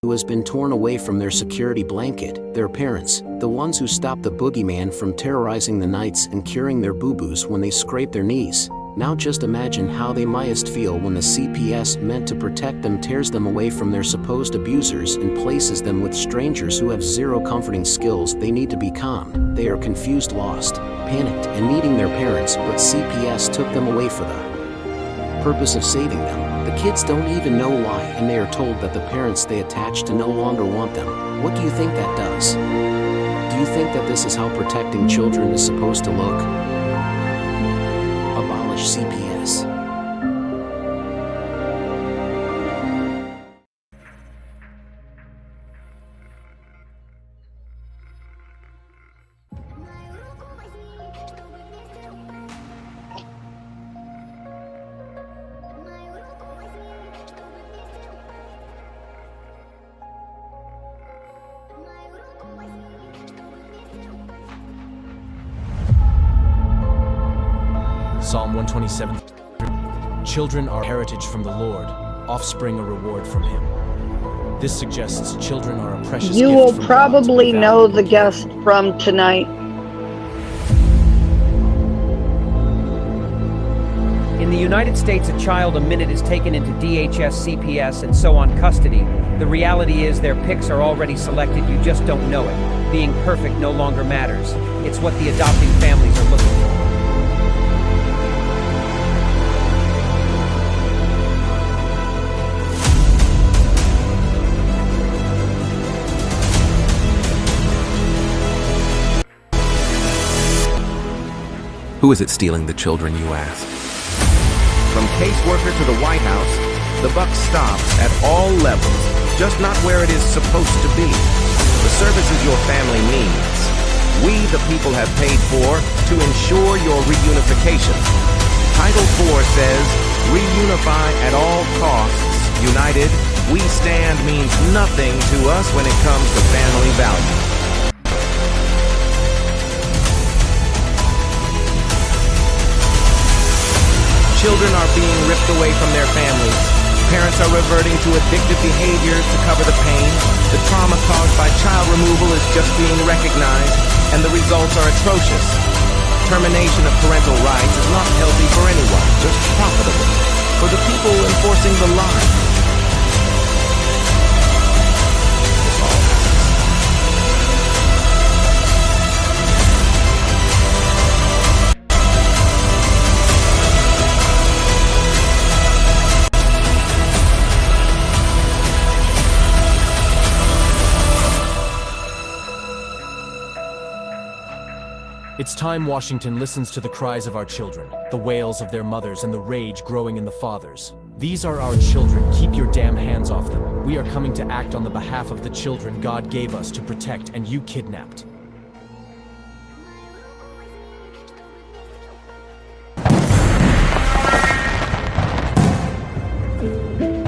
who has been torn away from their security blanket, their parents, the ones who stop the boogeyman from terrorizing the nights and curing their boo-boos when they scrape their knees. Now just imagine how they mightest feel when the CPS meant to protect them tears them away from their supposed abusers and places them with strangers who have zero comforting skills. They need to be calm. They are confused, lost, panicked, and needing their parents, but CPS took them away for the purpose of saving them. The kids don't even know why, and they are told that the parents they attach to no longer want them. What do you think that does? Do you think that this is how protecting children is supposed to look? Abolish CPS. Psalm 127. Children are heritage from the Lord, offspring a reward from Him. This suggests children are a precious gift You will from God to be probably know valued the and guest from tonight. In the United States, a child a minute is taken into DHS, CPS, and so on custody. The reality is their pics are already selected, you just don't know it. Being perfect no longer matters. It's what the adopting families are looking for. Who is it stealing the children, you ask? From caseworker to the White House, the buck stops at all levels, just not where it is supposed to be. The services your family needs, we the people have paid for to ensure your reunification. Title IV says, reunify at all costs. United, we stand means nothing to us when it comes to family values. Children are being ripped away from their families. Parents are reverting to addictive behaviors to cover the pain. The trauma caused by child removal is just being recognized, and the results are atrocious. Termination of parental rights is not healthy for anyone, just profitable for the people enforcing the lie. It's time Washington listens to the cries of our children, the wails of their mothers, and the rage growing in the fathers. These are our children. Keep your damn hands off them. We are coming to act on the behalf of the children God gave us to protect, and you kidnapped.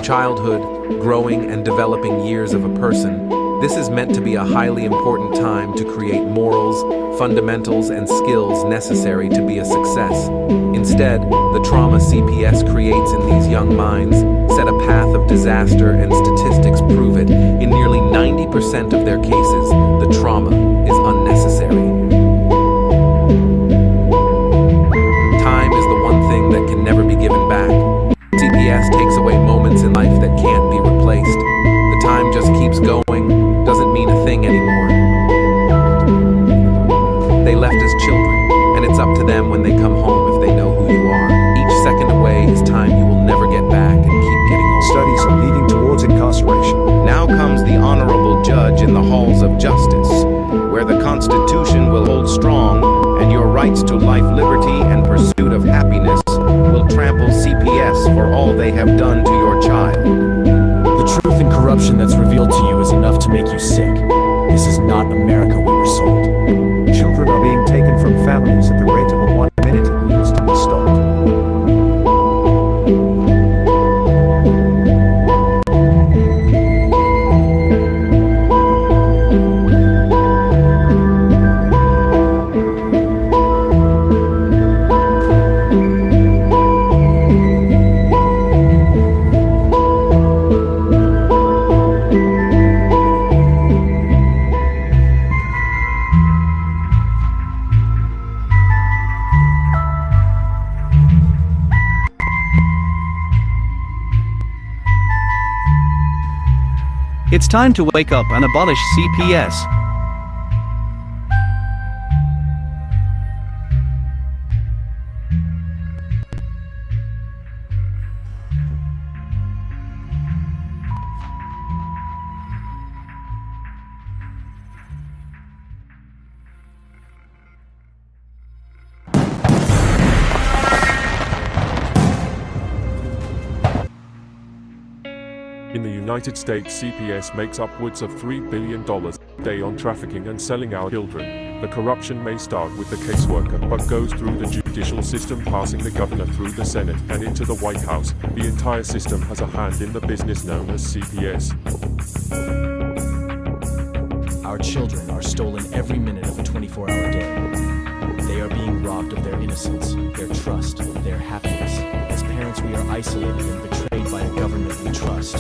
Childhood, growing and developing years of a person. This is meant to be a highly important time to create morals, fundamentals, and skills necessary to be a success. Instead, the trauma CPS creates in these young minds set a path of disaster, and statistics prove it. In nearly 90% of their cases, the trauma is unnecessary. Time is the one thing that can never be given back. CPS takes away moments in life that can't be replaced. The time just keeps going, doesn't mean a thing anymore. They left as children, and it's up to them when they come home if they know who you are. Each second away is time you will never get back and keep getting older. Studies are leading towards incarceration. Now comes the honorable judge in the halls of justice, where the Constitution will hold strong, and your rights to life, liberty, and pursuit of happiness will trample CPS for all they have done to your child. The truth and corruption that's revealed to you is enough to make you sick. This is not America we were sold. Children are being taken from families at the rate of 1 minute. It needs to be stopped. It's time to wake up and abolish CPS. In the United States, CPS makes upwards of $3 billion a day on trafficking and selling our children. The corruption may start with the caseworker, but goes through the judicial system, passing the governor through the Senate and into the White House. The entire system has a hand in the business known as CPS. Our children are stolen every minute of a 24-hour day. They are being robbed of their innocence, their trust, their happiness. As parents, we are isolated and betrayed by a government we trust.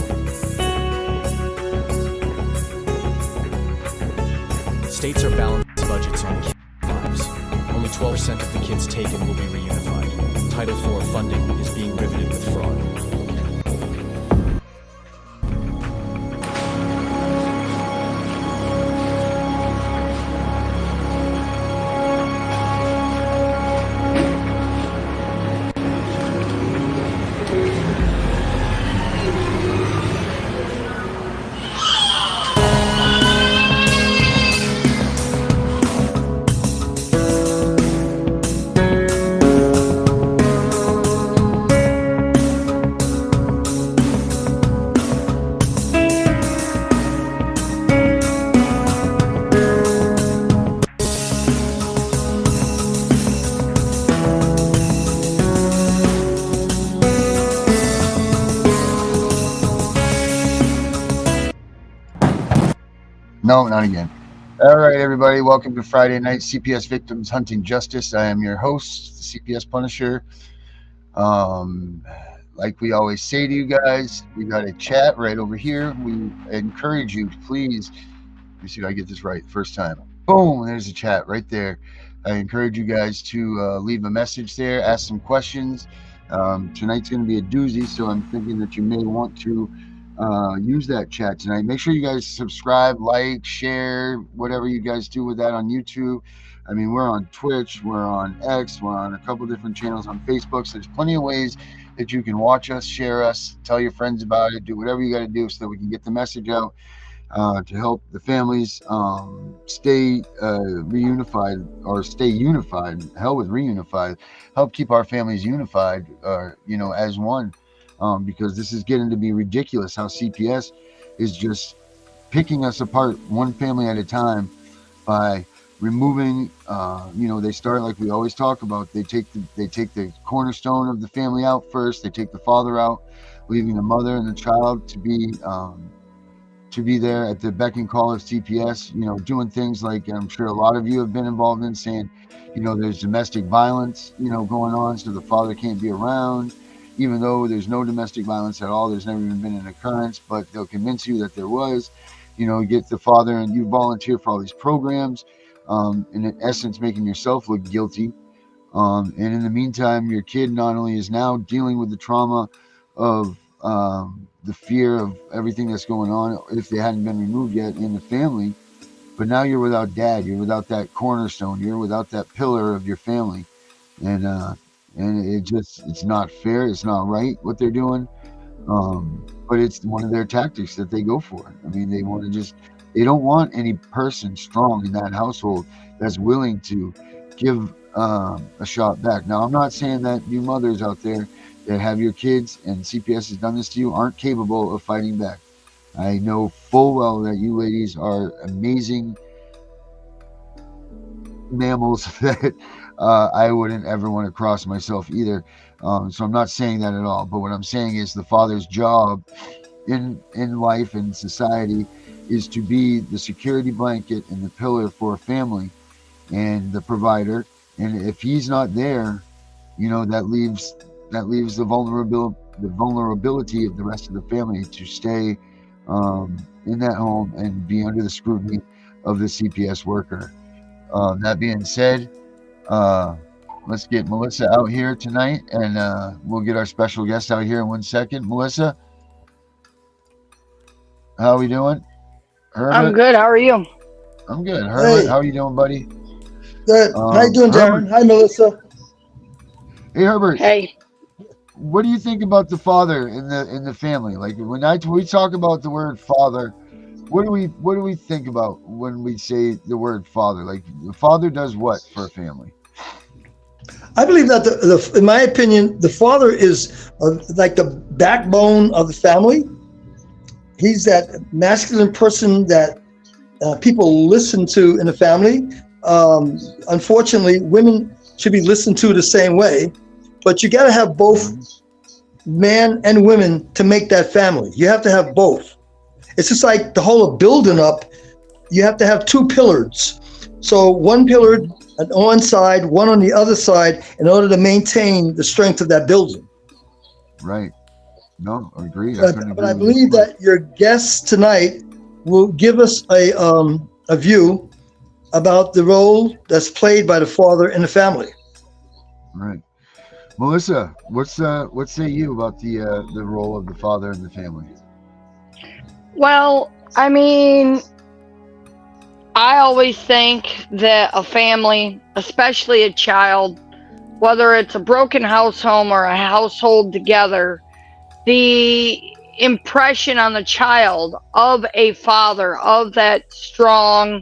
States are balancing budgets on kids' lives. Only 12% of the kids taken will be reunified. Title IV funding is being riveted with fraud. No, not again. All right, everybody. Welcome to Friday Night CPS Victims Hunting Justice. I am your host, the CPS Punisher. Like we always say to you guys, we got a chat right over here. We encourage you, please. Let me see if I get this right first time. Boom, there's a chat right there. I encourage you guys to leave a message there, ask some questions. Tonight's going to be a doozy, so I'm thinking that you may want to use that chat tonight. Make sure you guys subscribe, like, share, whatever you guys do with that on YouTube. I mean, we're on Twitch, we're on X, we're on a couple different channels on Facebook. So there's plenty of ways that you can watch us, share us, tell your friends about it, do whatever you got to do so that we can get the message out to help the families stay reunified or stay unified. Hell with reunified. Help keep our families unified, as one. Because this is getting to be ridiculous how CPS is just picking us apart one family at a time by removing, they start like we always talk about. They take the cornerstone of the family out first. They take the father out, leaving the mother and the child to be there at the beck and call of CPS, doing things like I'm sure a lot of you have been involved in, saying, there's domestic violence, going on, so the father can't be around. Even though there's no domestic violence at all, there's never even been an occurrence, but they'll convince you that there was, get the father and you volunteer for all these programs, in essence, making yourself look guilty. And in the meantime, your kid not only is now dealing with the trauma of the fear of everything that's going on, if they hadn't been removed yet in the family, but now you're without dad, you're without that cornerstone, you're without that pillar of your family. And it's not fair. It's not right what they're doing. But it's one of their tactics that they go for. I mean, they don't want any person strong in that household that's willing to give a shot back. Now, I'm not saying that you mothers out there that have your kids and CPS has done this to you aren't capable of fighting back. I know full well that you ladies are amazing mammals that I wouldn't ever want to cross myself either. So I'm not saying that at all. But what I'm saying is the father's job in life and society is to be the security blanket and the pillar for a family and the provider. And if he's not there, that leaves the vulnerability of the rest of the family to stay in that home and be under the scrutiny of the CPS worker. That being said, let's get Melissa out here tonight, and we'll get our special guest out here in 1 second. Melissa, How we doing? Herbert? I'm good. How are you? I'm good. Herbert, Hey. how you doing, buddy? Good. How you doing, Herbert. Darren? Hi, Melissa. Hey, Herbert. Hey. What do you think about the father in the family? Like when we talk about the word father, what do we think about when we say the word father? Like the father does what for a family? I believe that in my opinion, the father is like the backbone of the family. He's that masculine person that people listen to in the family. Unfortunately, women should be listened to the same way, but you got to have both men and women to make that family. You have to have both. It's just like the whole of building up. You have to have two pillars. So one pillar on one side, one on the other side, in order to maintain the strength of that building. Right. No, I agree. But I believe that your guest tonight will give us a view about the role that's played by the father in the family. Right. Melissa, what say you about the role of the father in the family? Well, I mean, I always think that a family, especially a child, whether it's a broken house home or a household together, the impression on the child of a father, of that strong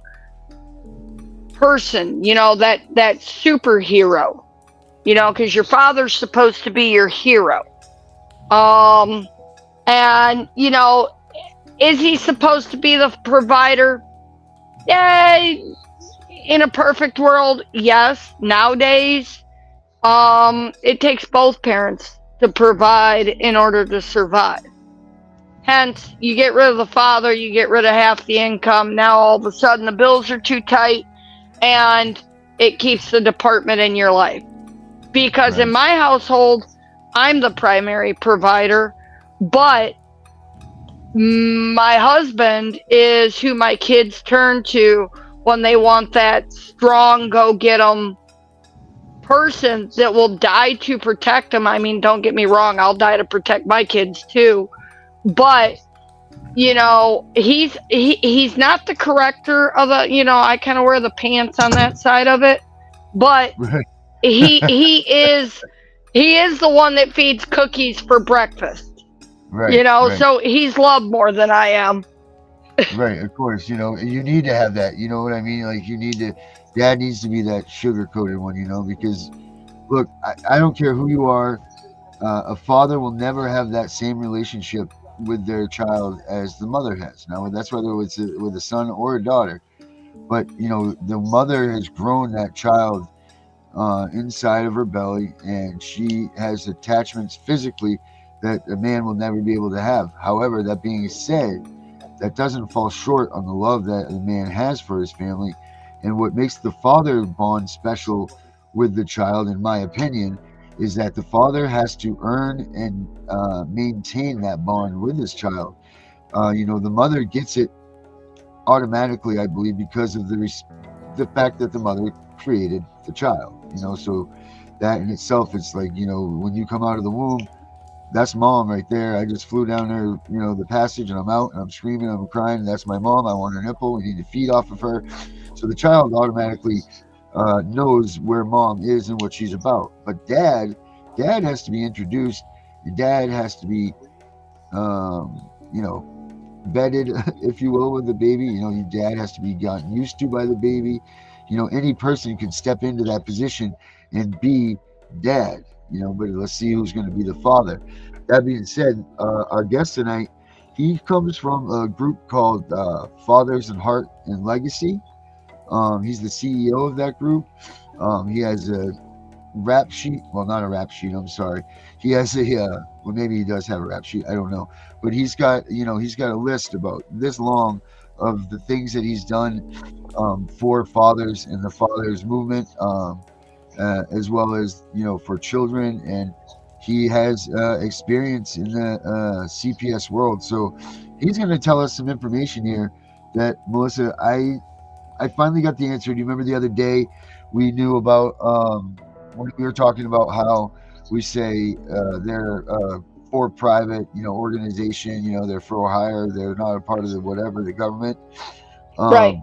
person, that superhero, because your father's supposed to be your hero. And, is he supposed to be the provider? Yeah, in a perfect world, yes. Nowadays, it takes both parents to provide in order to survive. Hence, you get rid of the father, you get rid of half the income. Now all of a sudden the bills are too tight and it keeps the department in your life. Because in my household, I'm the primary provider, but my husband is who my kids turn to when they want that strong, go-get-em person that will die to protect them. I mean, don't get me wrong, I'll die to protect my kids too. But, he's not the corrector of I kind of wear the pants on that side of it. But he is the one that feeds cookies for breakfast. Right. So he's loved more than I am. Right, of course. You need to have that. You know what I mean? Like dad needs to be that sugar-coated one, because look, I don't care who you are. A father will never have that same relationship with their child as the mother has. Now, that's whether it's with a son or a daughter. But, the mother has grown that child inside of her belly, and she has attachments physically that a man will never be able to have. However, that being said, that doesn't fall short on the love that a man has for his family. And what makes the father bond special with the child, in my opinion, is that the father has to earn and maintain that bond with his child. The mother gets it automatically, I believe, because of the fact that the mother created the child. So that in itself, it's like, when you come out of the womb, that's mom right there. I just flew down there, the passage, and I'm out and I'm screaming, I'm crying. That's my mom. I want her nipple. We need to feed off of her. So the child automatically knows where mom is and what she's about. But dad has to be introduced. And dad has to be, bedded, if you will, with the baby. Your dad has to be gotten used to by the baby. Any person can step into that position and be dad. But let's see who's going to be the father. That being said, our guest tonight, he comes from a group called Fathers in Heart and Legacy. He's the CEO of that group. He has a rap sheet. Well, not a rap sheet. I'm sorry. He has well, maybe he does have a rap sheet. I don't know. But he's got a list about this long of the things that he's done for fathers and the fathers movement. As well as for children, and he has experience in the CPS world, so he's going to tell us some information here that, Melissa, I finally got the answer. Do you remember the other day we knew about when we were talking about how we say they're for private, organization. They're for hire. They're not a part of the whatever the government. Right.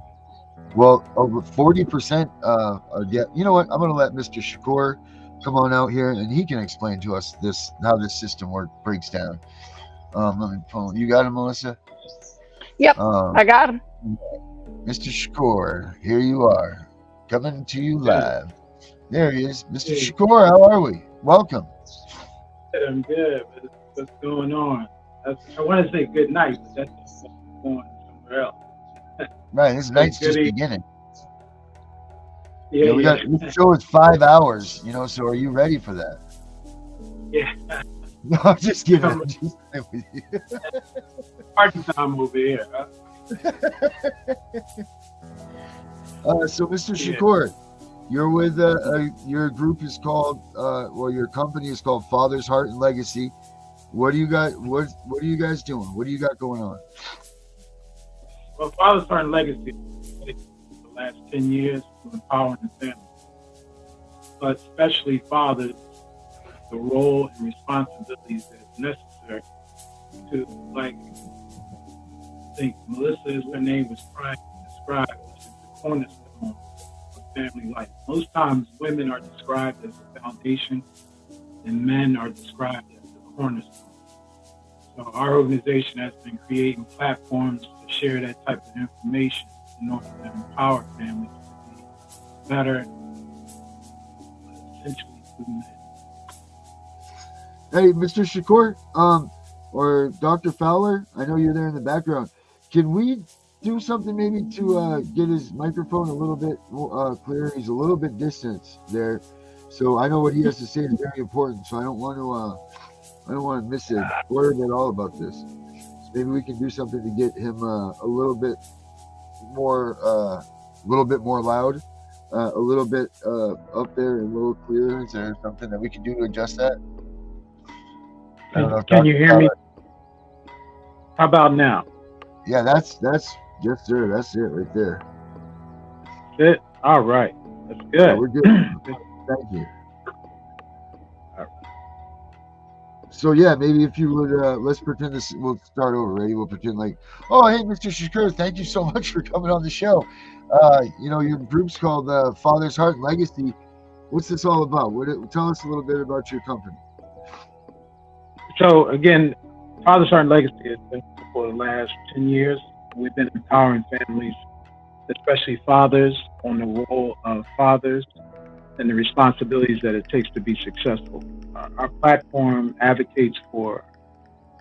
Well, over 40% are debt. You know what? I'm going to let Mr. Shakur come on out here, and he can explain to us how this system breaks down. Let me pull. You got him, Melissa? Yep, I got him. Mr. Shakur, here you are, coming to you live. There he is. Mr. Shakur, how are we? Welcome. I'm good. What's going on? I want to say good night, but that's going somewhere else. Right, this night's just beginning. Yeah, this show is 5 hours, so are you ready for that? Yeah. No, I'm just kidding. I'm just kidding with you. Party time over here. Huh? So, Mr. Shakur, you're with your group is called, your company is called Father's Heart and Legacy. What do you got? What are you guys doing? What do you got going on? Well, Father's Heart and Legacy for the last 10 years of empowering the family, but especially fathers, the role and responsibilities that's necessary to, like, I think Melissa, as her name was trying to describe, which is the cornerstone of family life. Most times women are described as the foundation and men are described as the cornerstone. So our organization has been creating platforms to share that type of information in order to empower families to be better, essentially good men. Hey, Mr. Shakur, or Dr. Fowler, I know you're there in the background. Can we do something maybe to get his microphone a little bit clearer? He's a little bit distant there, so I know what he has to say is very important. So I don't want to miss a word at all about this. So maybe we can do something to get him a little bit more loud, a little bit up there and a little clearer. Is there something that we can do to adjust that? I don't know if Can you hear me? How about now? Yeah, that's yes, sir. That's it right there. That's it. All right. That's good. Yeah, we're good. Thank you. All right. So yeah, maybe if you would let's pretend this. We'll start over. Ready? We'll pretend like, oh, hey, Mr. Shakur, thank you so much for coming on the show. Your group's called Father's Heart and Legacy. What's this all about? Tell us a little bit about your company. So again, Father's Heart and Legacy has been for the last 10 years. We've been empowering families, especially fathers, on the role of fathers and the responsibilities that it takes to be successful. Our platform advocates for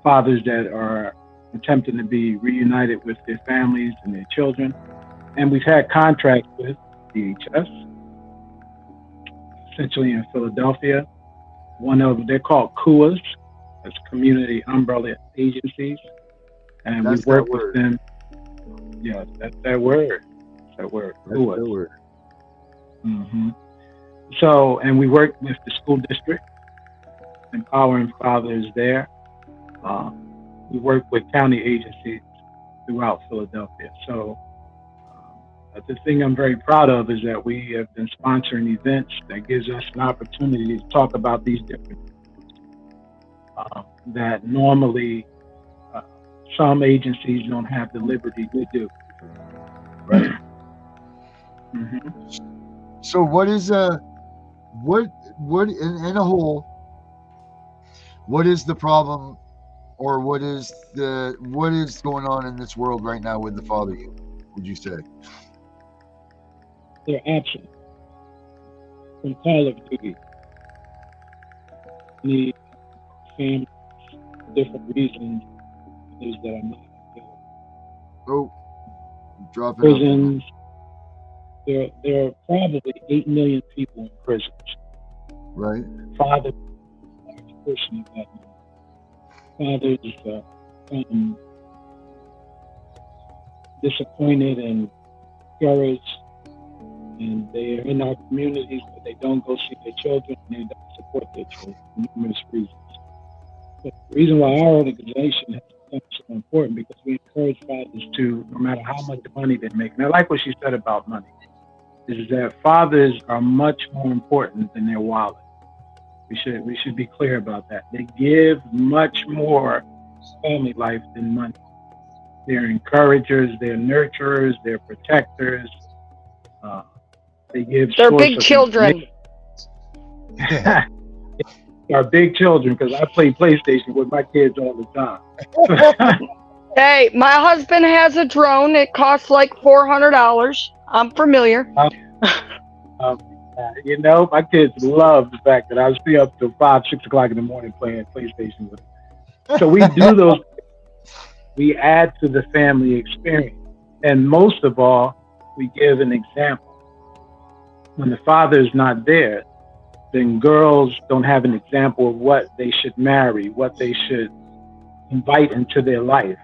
fathers that are attempting to be reunited with their families and their children. And we've had contracts with DHS, essentially in Philadelphia. They're called CUAs. That's Community Umbrella Agencies, and we work with them. Yeah, that's that word. That word. That's the word. Mm-hmm. So, and we work with the school district, empowering fathers there. We work with county agencies throughout Philadelphia. So, the thing I'm very proud of is that we have been sponsoring events that gives us an opportunity to talk about these different that normally some agencies don't have the liberty to do. Right. Mm-hmm. So what is what in a whole, what is the problem, or what is going on in this world right now with the father unit, would you say? They're absent from Call of Duty. Need families, different reasons, is that I'm not available. Oh, dropping prisons. There are probably 8 million people in prisons. Right. Fathers are a portion of that number. Fathers disappointed and discouraged, and they are in our communities, but they don't go see their children, and they don't support their children for numerous reasons. But the reason why our organization has become so important, because we encourage fathers to, no matter how much money they make, and I like what she said about money, is that fathers are much more important than their wallet. We should be clear about that. They give much more family life than money. They're encouragers, they're nurturers, they're protectors. They give. They're big children. Are big children, because I play PlayStation with my kids all the time. Hey, my husband has a drone. It costs like $400. I'm familiar. You know, my kids love the fact that I stay up till 5, 6 o'clock in the morning playing PlayStation with them. So we do those. We add to the family experience, and most of all, we give an example. When the father is not there, then girls don't have an example of what they should marry, what they should invite into their life.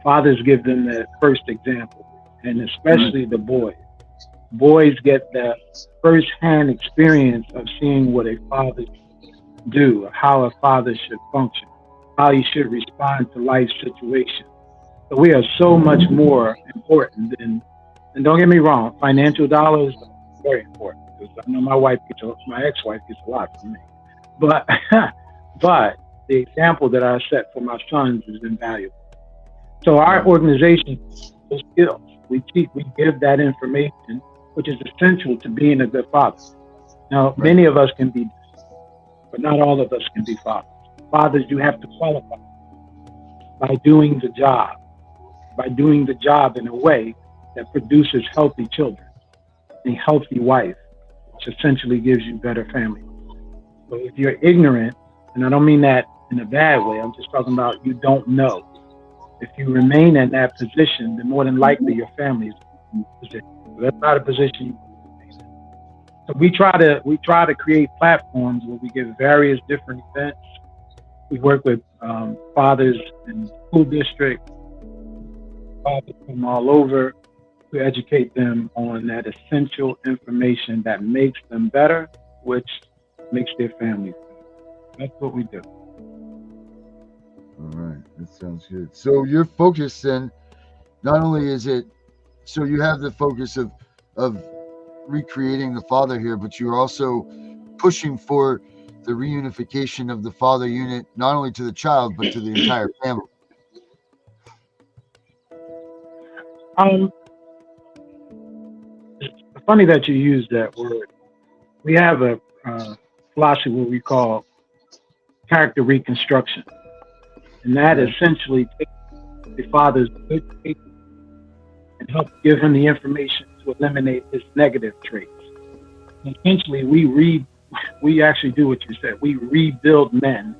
Fathers give them the first example, and especially the boys. Boys get the first-hand experience of seeing what a father do, how a father should function, how he should respond to life situations. So we are so much more important than, and don't get me wrong, financial dollars are very important. Because I know my ex-wife gets a lot from me, but the example that I set for my sons is invaluable. So our organization is skills. We give that information, which is essential to being a good father. Now, many of us can be, but not all of us can be fathers. Fathers, you have to qualify by doing the job in a way that produces healthy children, a healthy wife, which essentially gives you better family. So if you're ignorant, and I don't mean that in a bad way, I'm just talking about you don't know. If you remain in that position, then more than likely your family is in that position. That's not a position you want to be in. So we try to create platforms where we give various different events. We work with fathers in school districts, fathers from all over, to educate them on that essential information that makes them better, which makes their families better. That's what we do. All right, that sounds good. So your focus then, not only is it, so you have the focus of recreating the father here, but you're also pushing for the reunification of the father unit, not only to the child, but to the entire family. It's funny that you use that word. We have a philosophy what we call character reconstruction. And that essentially takes the father's good traits and helps give him the information to eliminate his negative traits. And essentially, we actually do what you said. We rebuild men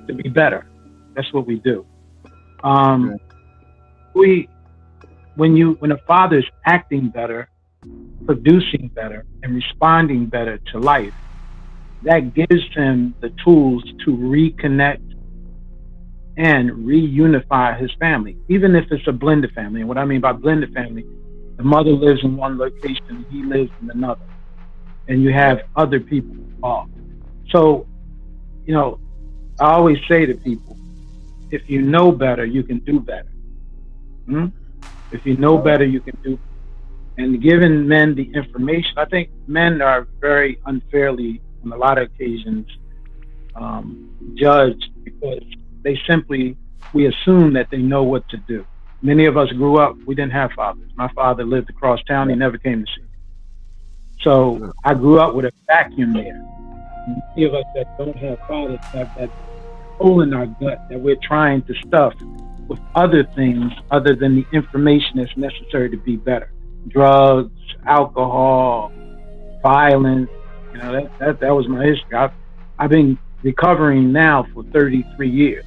to be better. That's what we do. When a father is acting better, producing better, and responding better to life, that gives him the tools to reconnect and reunify his family, even if it's a blended family. And what I mean by blended family, the mother lives in one location, he lives in another, and you have other people involved. So, you know, I always say to people, if you know better, you can do better. If you know better, you can do better. And giving men the information, I think men are very unfairly, on a lot of occasions, judged because we assume that they know what to do. Many of us grew up, we didn't have fathers. My father lived across town, he never came to see me. So I grew up with a vacuum there. Many of us that don't have fathers have that hole in our gut that we're trying to stuff with other things other than the information that's necessary to be better. Drugs, alcohol, violence, you know, that was my history. I've been recovering now for 33 years.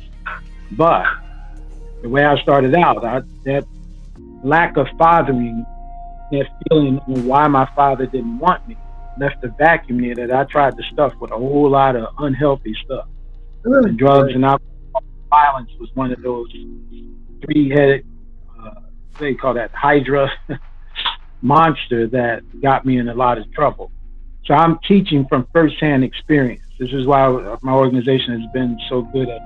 But the way I started out, that lack of fathering, that feeling of why my father didn't want me, left a vacuum there that I tried to stuff with a whole lot of unhealthy stuff. And drugs and alcohol, violence was one of those three-headed, they call that Hydra monster that got me in a lot of trouble. So I'm teaching from firsthand experience. This is why my organization has been so good at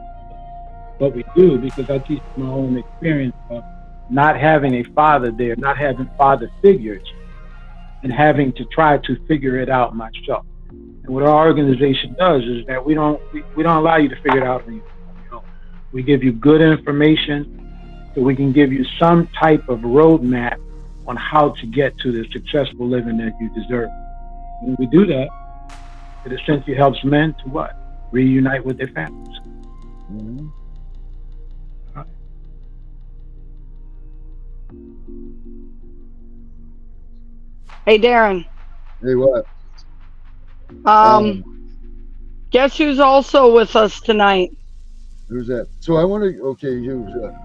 what we do, because I teach my own experience of not having a father there, not having father figures, and having to try to figure it out myself. And what our organization does is that we don't allow you to figure it out on your own. We give you good information so we can give you some type of roadmap on how to get to the successful living that you deserve. When we do that, it essentially helps men to what? Reunite with their families. Mm-hmm. Right. Hey, Darren. Hey, what? Guess who's also with us tonight? Who's that? So I want to. Okay, who's that?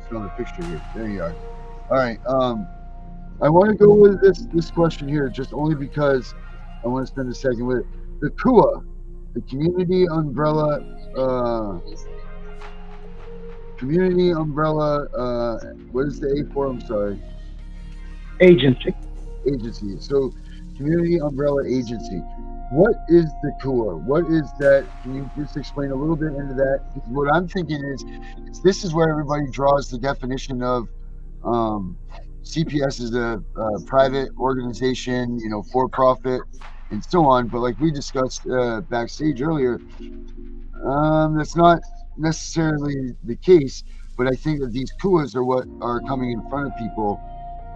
It's on the picture here. There you are. All right. I want to go with this question here, just only because I want to spend a second with it. The CUA, the Community Umbrella. Community Umbrella. What is the A for? I'm sorry. Agency. So, Community Umbrella Agency. What is the CUA? What is that? Can you just explain a little bit into that? Because what I'm thinking is this is where everybody draws the definition of CPS is a private organization, for profit and so on. But like we discussed backstage earlier, that's not necessarily the case. But I think that these CUAs are what are coming in front of people,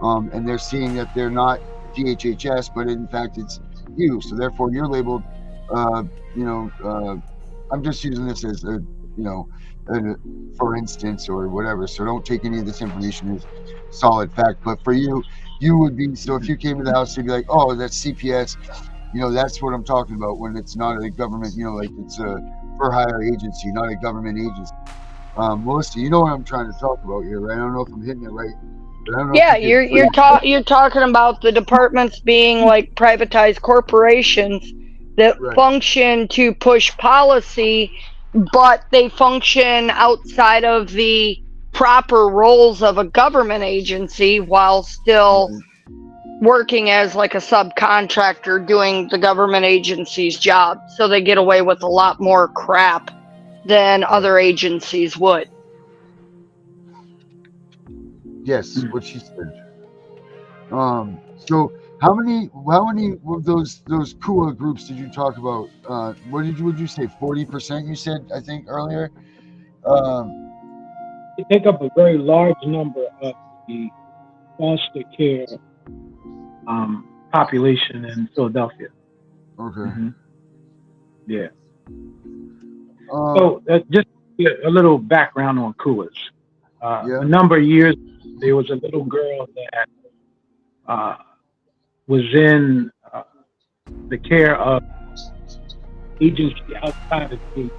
and they're seeing that they're not DHHS, but in fact it's you. So therefore you're labeled, I'm just using this as for instance or whatever. So don't take any of this information as solid fact. But for you would be, so if you came to the house, you'd be like, oh, that's CPS. That's what I'm talking about when it's not a government, like it's a for hire agency, not a government agency. Melissa, you know what I'm trying to talk about here, right? I don't know if I'm hitting it right. Yeah, you're talking about the departments being like privatized corporations that function to push policy, but they function outside of the proper roles of a government agency while still working as like a subcontractor doing the government agency's job. So they get away with a lot more crap than other agencies would. Yes, what she said. So how many of those CUA groups did you talk about? Would you say 40%? You said, I think earlier. They take up a very large number of the foster care population in Philadelphia. Okay. Mm-hmm. Yeah. So just a little background on CUAs. A number of years, there was a little girl that was in the care of agency outside of the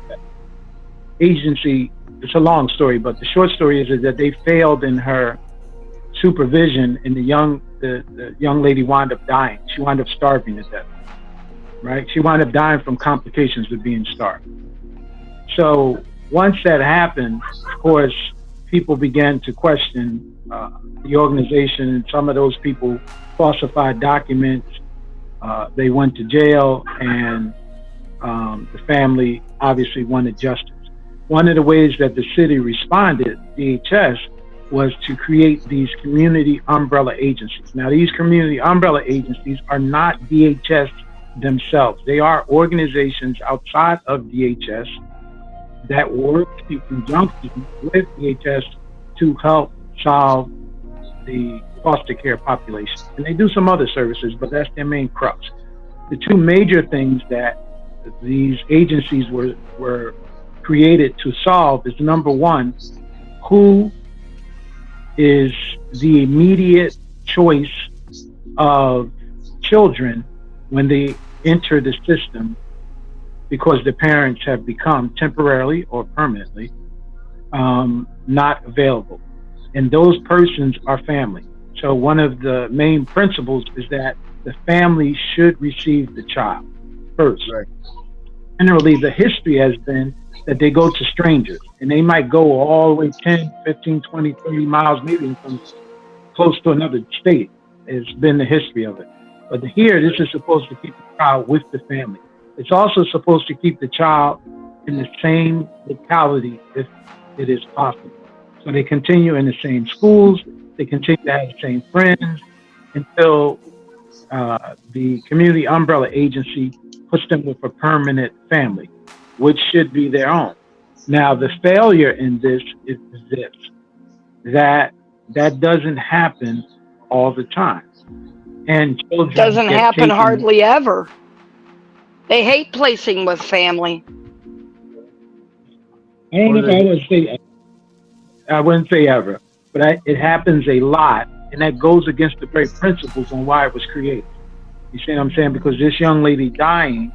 agency. It's a long story, but the short story is that they failed in her supervision, and the young lady wound up dying. She wound up starving to death. Right? She wound up dying from complications of being starved. So once that happened, of course, people began to question the organization, and some of those people falsified documents. They went to jail, and the family obviously wanted justice. One of the ways that the city responded, DHS, was to create these community umbrella agencies. Now, these community umbrella agencies are not DHS themselves. They are organizations outside of DHS that work in conjunction with DHS to help solve the foster care population. And they do some other services, but that's their main crux. The two major things that these agencies were created to solve is, number one, who is the immediate choice of children when they enter the system because the parents have become temporarily or permanently not available. And those persons are family. So one of the main principles is that the family should receive the child first. Right. Generally, the history has been that they go to strangers, and they might go all the way 10, 15, 20, 30 miles, maybe from close to another state. It's been the history of it. But here, this is supposed to keep the child with the family. It's also supposed to keep the child in the same locality if it is possible. So they continue in the same schools, they continue to have the same friends until the community umbrella agency puts them with a permanent family, which should be their own. Now, the failure in this is this, that doesn't happen all the time. And children Doesn't get happen taken- hardly ever. They hate placing with family. I don't know if I wouldn't say ever, but it happens a lot, and that goes against the very principles on why it was created. You see what I'm saying? Because this young lady dying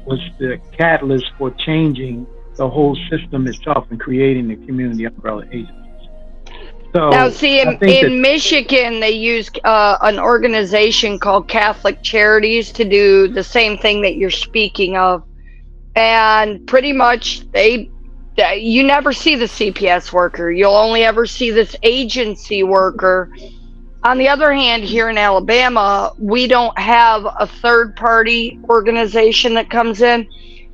was the catalyst for changing the whole system itself and creating the community umbrella agencies. So Now, see, I think in Michigan, they use an organization called Catholic Charities to do the same thing that you're speaking of. And pretty much you never see the CPS worker. You'll only ever see this agency worker. On the other hand, here in Alabama, we don't have a third-party organization that comes in.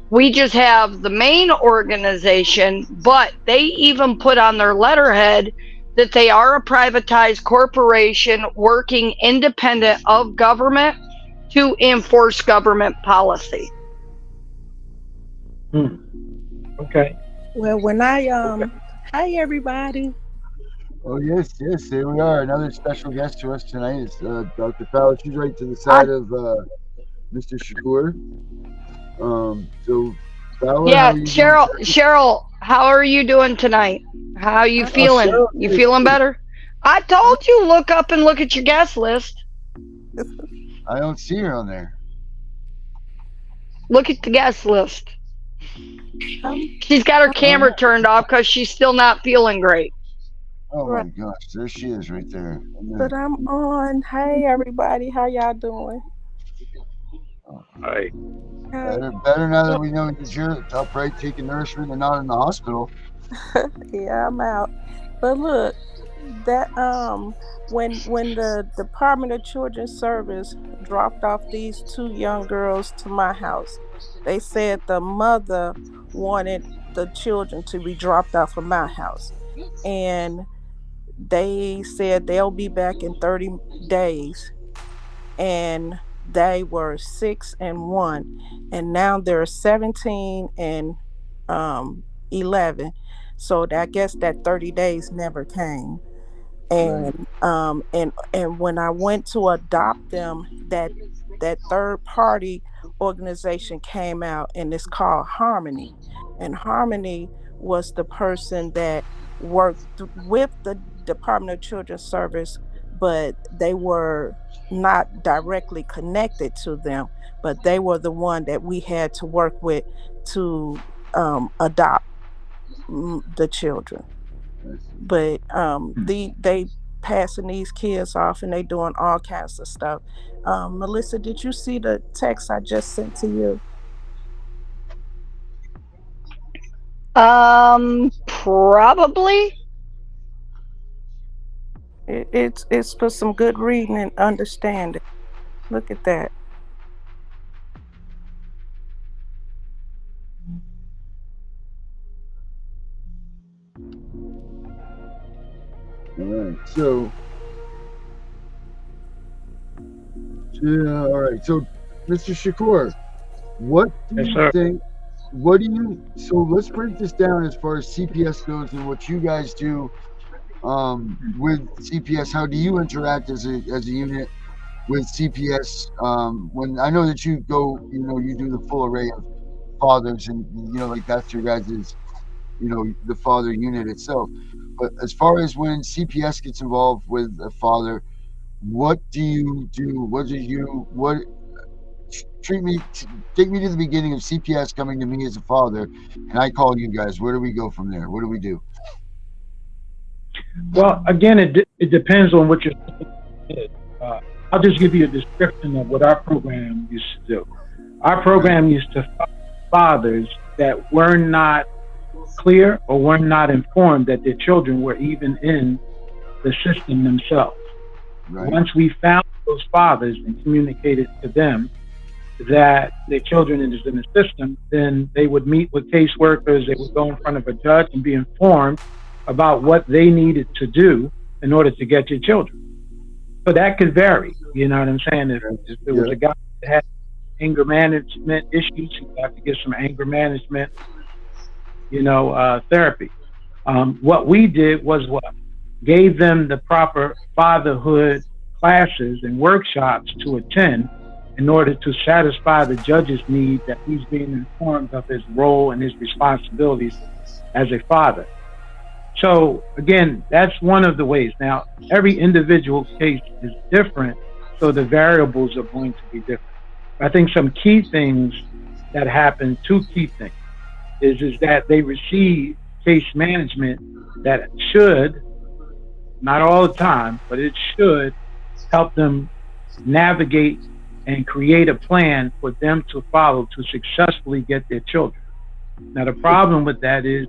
We just have the main organization, but they even put on their letterhead that they are a privatized corporation working independent of government to enforce government policy. Okay. Well, when hi everybody. Oh, yes, there we are. Another special guest to us tonight is Dr. Fowler. She's right to the side of Mr. Shakur. So, Fowler, Yeah, Cheryl, how are you doing tonight? How are you feeling? Cheryl, You feeling better? I told you look up and look at your guest list. I don't see her on there. Look at the guest list. She's got her camera turned off because she's still not feeling great. Oh my gosh, there she is right there. But I'm on. Hey everybody, how y'all doing? Hi. Better now that we know that you're upright taking nourishment and not in the hospital. Yeah, I'm out. But look, that when the Department of Children's Service dropped off these two young girls to my house, they said the mother wanted the children to be dropped off at my house, and they said they'll be back in 30 days, and they were 6 and 1, and now they're 17 and 11. So I guess that 30 days never came. And and when I went to adopt them, that third party organization came out, and it's called Harmony. And Harmony was the person that worked with the Department of Children's Service, but they were not directly connected to them, but they were the one that we had to work with to adopt the children. But they passing these kids off, and they doing all kinds of stuff. Melissa, did you see the text I just sent to you? Probably. It's for some good reading and understanding. Look at that. All right, so all right, so Mr. Shakur, what do you think? So let's break this down as far as CPS goes and what you guys do with CPS. How do you interact as a unit with CPS? When I know that you go, you do the full array of fathers, and like that's your guys', the father unit itself. But as far as when CPS gets involved with a father, what do you do? Take me to the beginning of CPS coming to me as a father, and I call you guys. Where do we go from there? What do we do? Well, again, it depends on what your system is. I'll just give you a description of what our program used to do. Our program used to find fathers that were not clear or were not informed that their children were even in the system themselves. Right. Once we found those fathers and communicated to them that their children is in the system, then they would meet with caseworkers, they would go in front of a judge and be informed about what they needed to do in order to get your children. So that could vary. You know what I'm saying? If there was a guy that had anger management issues, you have to get some anger management, therapy. What we did was gave them the proper fatherhood classes and workshops to attend in order to satisfy the judge's need that he's being informed of his role and his responsibilities as a father. So again, that's one of the ways. Now, every individual case is different, so the variables are going to be different. I think some key things that happen, two key things, is that they receive case management that should, not all the time, but it should help them navigate and create a plan for them to follow to successfully get their children. Now, the problem with that is,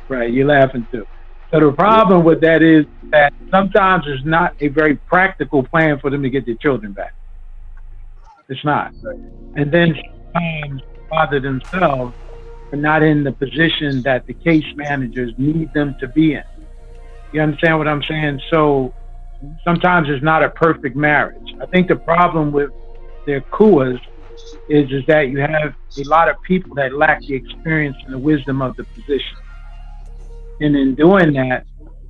right, you're laughing too. So the problem with that is that sometimes it's not a very practical plan for them to get their children back. It's not. And then sometimes father themselves are not in the position that the case managers need them to be in. You understand what I'm saying? So sometimes it's not a perfect marriage. I think the problem with their KUAs is that you have a lot of people that lack the experience and the wisdom of the position. And in doing that,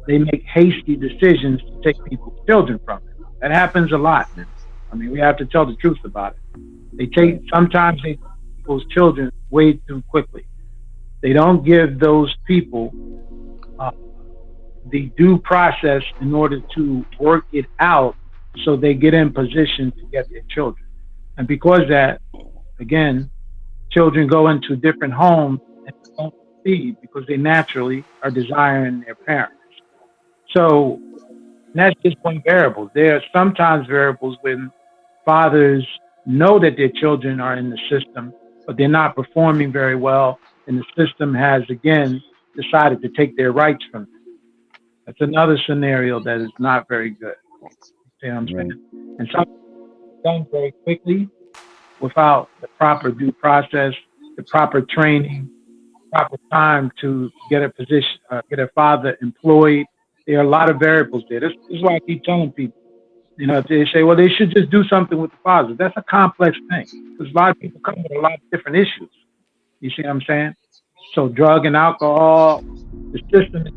they make hasty decisions to take people's children from them. That happens a lot. I mean, we have to tell the truth about it. Sometimes they take people's children way too quickly. They don't give those people the due process in order to work it out so they get in position to get their children. And because that, again, children go into different homes and don't succeed because they naturally are desiring their parents. So that's just one variable. There are sometimes variables when fathers know that their children are in the system, but they're not performing very well, and the system has, again, decided to take their rights from them. That's another scenario that is not very good. See what I'm saying? And something done very quickly without the proper due process, the proper training, proper time to get a position, get a father employed. There are a lot of variables there. This is why I keep telling people, they say, well, they should just do something with the father. That's a complex thing because a lot of people come with a lot of different issues. You see what I'm saying? So drug and alcohol, the system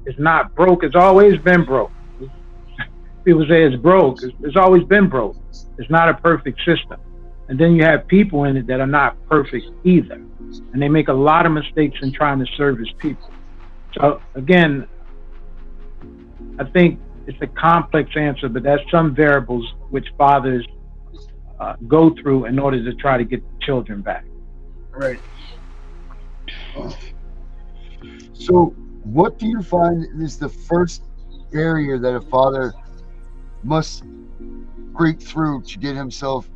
is not broke. It's always been broke. People say it's broke. It's always been broke. It's not a perfect system. And then you have people in it that are not perfect either. And they make a lot of mistakes in trying to service people. So again, I think it's a complex answer, but that's some variables which fathers go through in order to try to get the children back. Right. So what do you find is the first barrier that a father must break through to get himself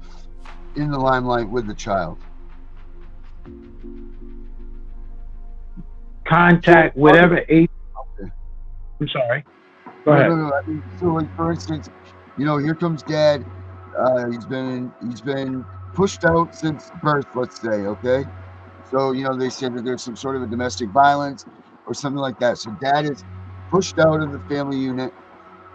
in the limelight with the child? Contact, whatever age. I'm sorry. Go ahead. No. I mean, so, like, for instance, here comes dad. He's been pushed out since birth, let's say. Okay, so they say that there's some sort of a domestic violence or something like that. So dad is pushed out of the family unit,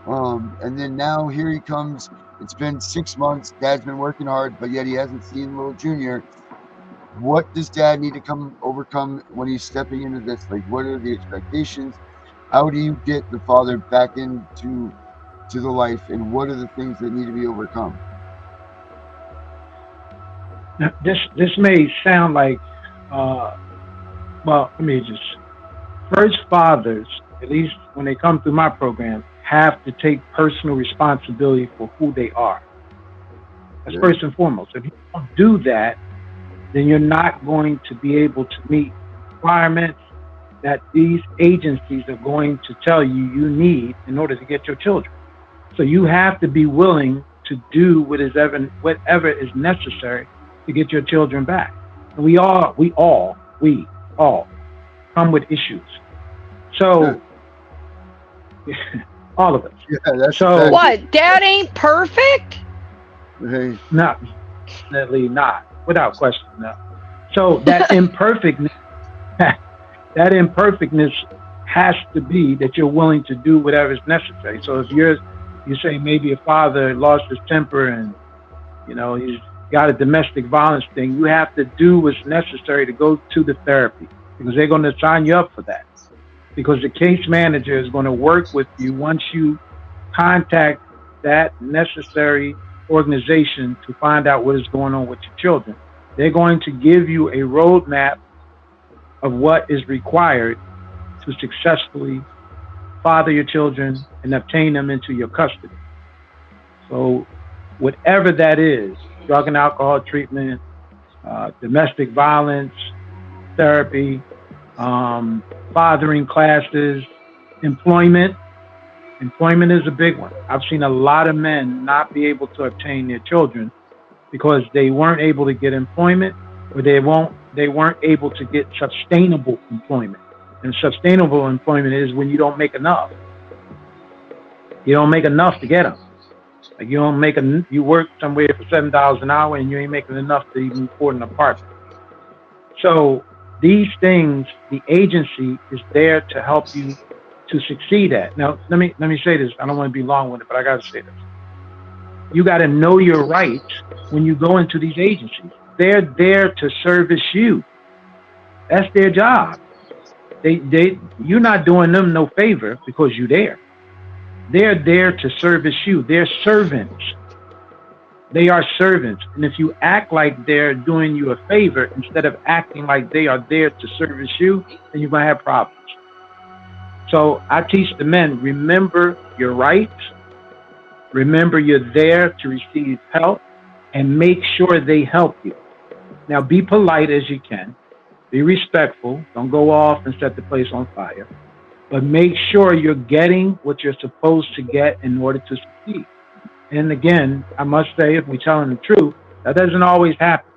and then now here he comes. It's been 6 months. Dad's been working hard, but yet he hasn't seen little Junior. What does dad need to overcome when he's stepping into this? Like, what are the expectations? How do you get the father back into the life, and what are the things that need to be overcome? Now, this may sound like, first fathers, at least when they come through my program, have to take personal responsibility for who they are. That's first and foremost. If you don't do that, then you're not going to be able to meet requirements that these agencies are going to tell you need in order to get your children. So you have to be willing to do whatever is necessary to get your children back. And we all come with issues. So all of us. Yeah, that's so what? Dad ain't perfect? Hey. No, definitely not. Without question, no. So that imperfectness has to be that you're willing to do whatever is necessary. So if you say maybe a father lost his temper and, you know, he's got a domestic violence thing, you have to do what's necessary to go to the therapy, because they're going to sign you up for that. Because the case manager is going to work with you once you contact that necessary organization to find out what is going on with your children. They're going to give you a roadmap of what is required to successfully father your children and obtain them into your custody. So whatever that is, drug and alcohol treatment, domestic violence, therapy, fathering classes, employment. Employment is a big one. I've seen a lot of men not be able to obtain their children because they weren't able to get employment, or they weren't able to get sustainable employment. And sustainable employment is when you don't make enough. You don't make enough to get them. Like you work somewhere for $7 an hour and you ain't making enough to even afford an apartment. So these things, the agency is there to help you to succeed at. Now, let me say this. I don't want to be long-winded, but I got to say this. You got to know your rights when you go into these agencies. They're there to service you. That's their job. You're not doing them no favor because you're there. They're there to service you. They're servants. They are servants. And if you act like they're doing you a favor instead of acting like they are there to service you, then you're going to have problems. So I teach the men, remember your rights. Remember you're there to receive help, and make sure they help you. Now be polite as you can. Be respectful. Don't go off and set the place on fire. But make sure you're getting what you're supposed to get in order to succeed. And again, I must say, if we're telling the truth, that doesn't always happen.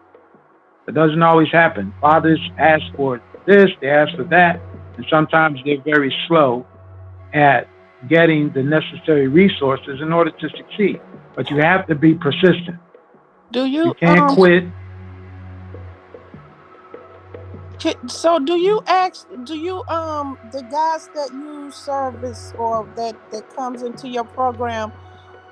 That doesn't always happen. Fathers ask for this, they ask for that, and sometimes they're very slow at getting the necessary resources in order to succeed. But you have to be persistent. You can't quit. So do you the guys that you service or that comes into your program,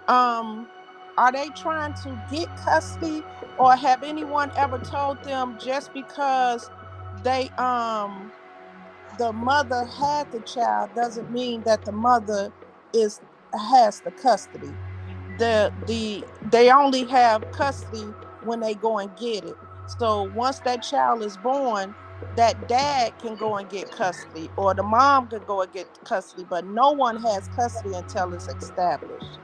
are they trying to get custody, or have anyone ever told them just because they the mother had the child doesn't mean that the mother has the custody? They only have custody when they go and get it. So once that child is born, that dad can go and get custody, or the mom can go and get custody, but no one has custody until it's established.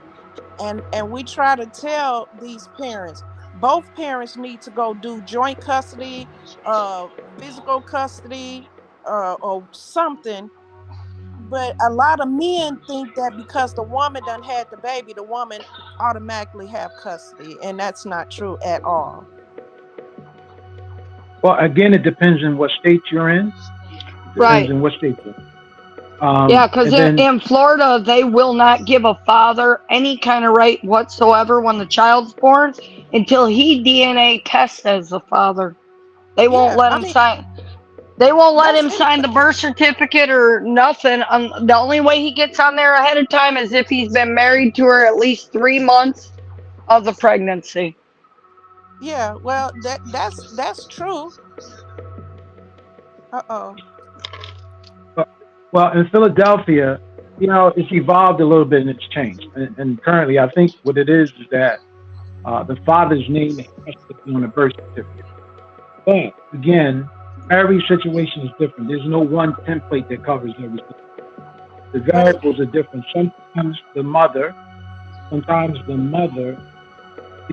And we try to tell these parents, both parents need to go do joint custody, physical custody, or something. But a lot of men think that because the woman done had the baby, the woman automatically have custody, and that's not true at all. Well, again, it depends on what state you're in. Right. In what state you're in. Yeah, because in Florida, they will not give a father any kind of right whatsoever when the child's born until he DNA tests as the father. They won't let him sign. They won't let him sign the birth certificate or nothing. The only way he gets on there ahead of time is if he's been married to her at least 3 months of the pregnancy. Yeah, well, that's true. Well, in Philadelphia, you know, it's evolved a little bit and it's changed. And currently, I think what it is that the father's name has to be on the birth certificate. But again, every situation is different. There's no one template that covers everything. The variables are different. Sometimes the mother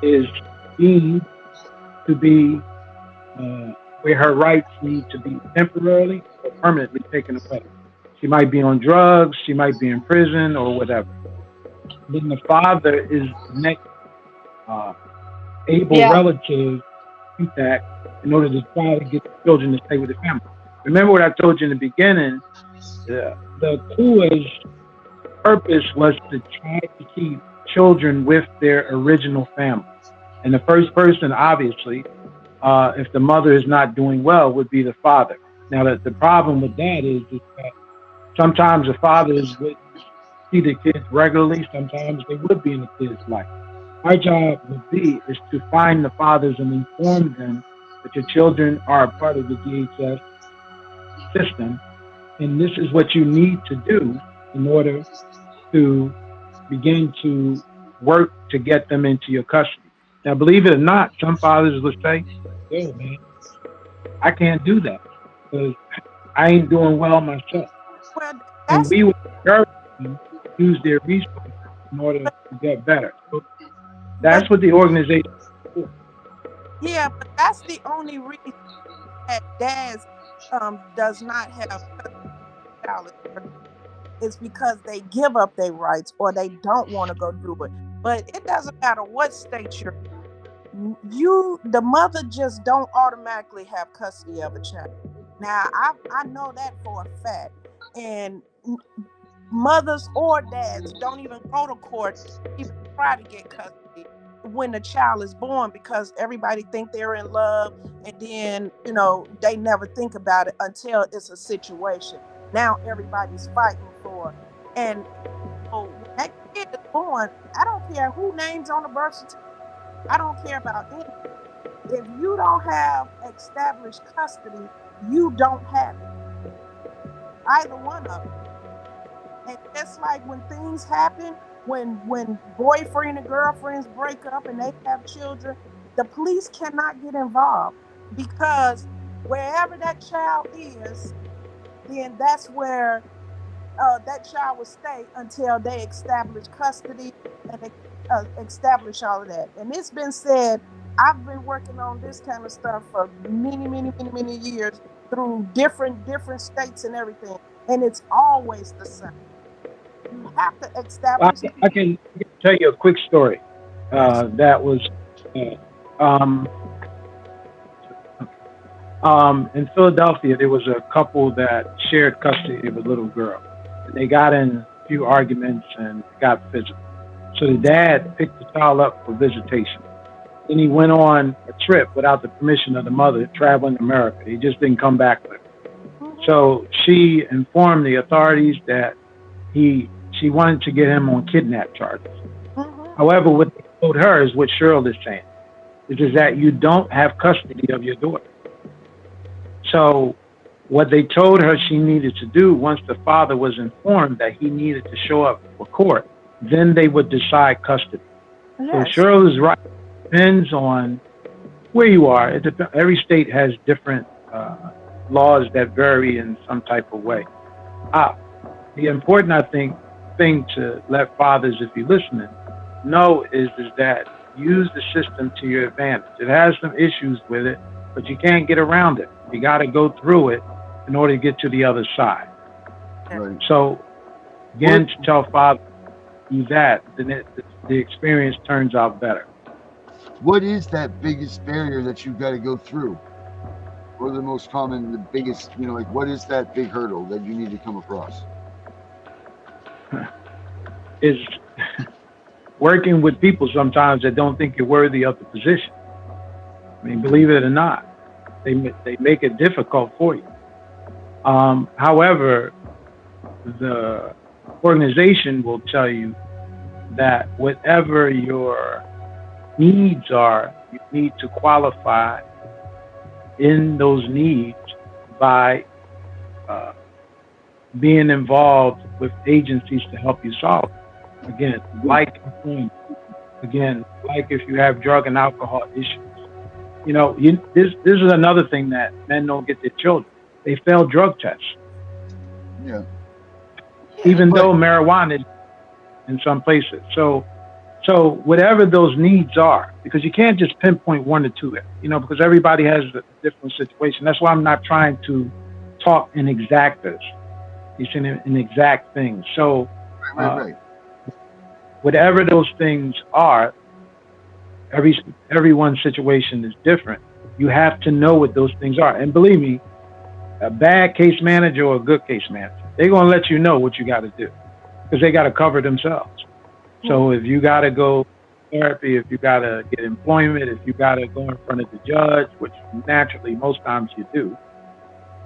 is deemed to be where her rights need to be temporarily or permanently taken away. She might be on drugs, she might be in prison or whatever. Then the father is next able relative contact in order to try to get the children to stay with the family. Remember what I told you in the beginning, the COO's purpose was to try to keep children with their original family. And the first person, obviously, if the mother is not doing well, would be the father. Now, the problem with that is that Sometimes the fathers would see the kids regularly. Sometimes they would be in the kids' life. Our job would be is to find the fathers and inform them that your children are a part of the DHS system, and this is what you need to do in order to begin to work to get them into your custody. Now, believe it or not, some fathers will say, "Hey, man, I can't do that because I ain't doing well myself." Well, And that's we would encourage them to use their resources in order to get better. So that's what the organization is for. yeah, but that's the only reason that dads does not have custody is because they give up their rights or they don't want to go do it. But it doesn't matter what state you're in. The mother just don't automatically have custody of a child. Now I know that for a fact. And mothers or dads don't even go to court to even try to get custody when the child is born, because everybody think they're in love, and then they never think about it until it's a situation. Now everybody's fighting for it. And when that kid is born, I don't care who names on the birth certificate. I don't care about anything. If you don't have established custody, you don't have it. Either one of them. And just like when things happen, when boyfriend and girlfriends break up and they have children, the police cannot get involved, because wherever that child is, then that's where that child will stay until they establish custody and establish all of that. And it's been said, I've been working on this kind of stuff for many years through different states and everything, and it's always the same. You have to establish. I can tell you a quick story. That was in Philadelphia. There was a couple that shared custody of a little girl. They got in a few arguments and got physical. So the dad picked the child up for visitation. Then he went on a trip without the permission of the mother, traveling America. He just didn't come back with her. So she informed the authorities that she wanted to get him on kidnap charges. However, what they told her is what Cheryl is saying, which is that you don't have custody of your daughter. So what they told her she needed to do, once the father was informed that he needed to show up for court, then they would decide custody. Yes. So Cheryl is right. It depends on where you are. Every state has different laws that vary in some type of way. The important, I think, thing to let fathers, if you're listening, know is that use the system to your advantage. It has some issues with it, but you can't get around it. You got to go through it in order to get to the other side. Right. So, again, to tell fathers do that, then the experience turns out better. What is that biggest barrier that you've got to go through? What are the most common, the biggest, what is that big hurdle that you need to come across? Is working with people sometimes that don't think you're worthy of the position. I mean, believe it or not, they make it difficult for you. However, the organization will tell you that whatever your needs are, you need to qualify in those needs by being involved with agencies to help you solve it. Again, like if you have drug and alcohol issues. This is another thing that men don't get their children. They fail drug tests. Yeah. Even though marijuana is in some places. So whatever those needs are, because you can't just pinpoint one or two, because everybody has a different situation. That's why I'm not trying to talk in exactas. It's in exact things. So right. Whatever those things are, everyone's situation is different. You have to know what those things are. And believe me, a bad case manager or a good case manager, they're going to let you know what you got to do, because they got to cover themselves. So if you got to go therapy, if you got to get employment, if you got to go in front of the judge, which naturally most times you do,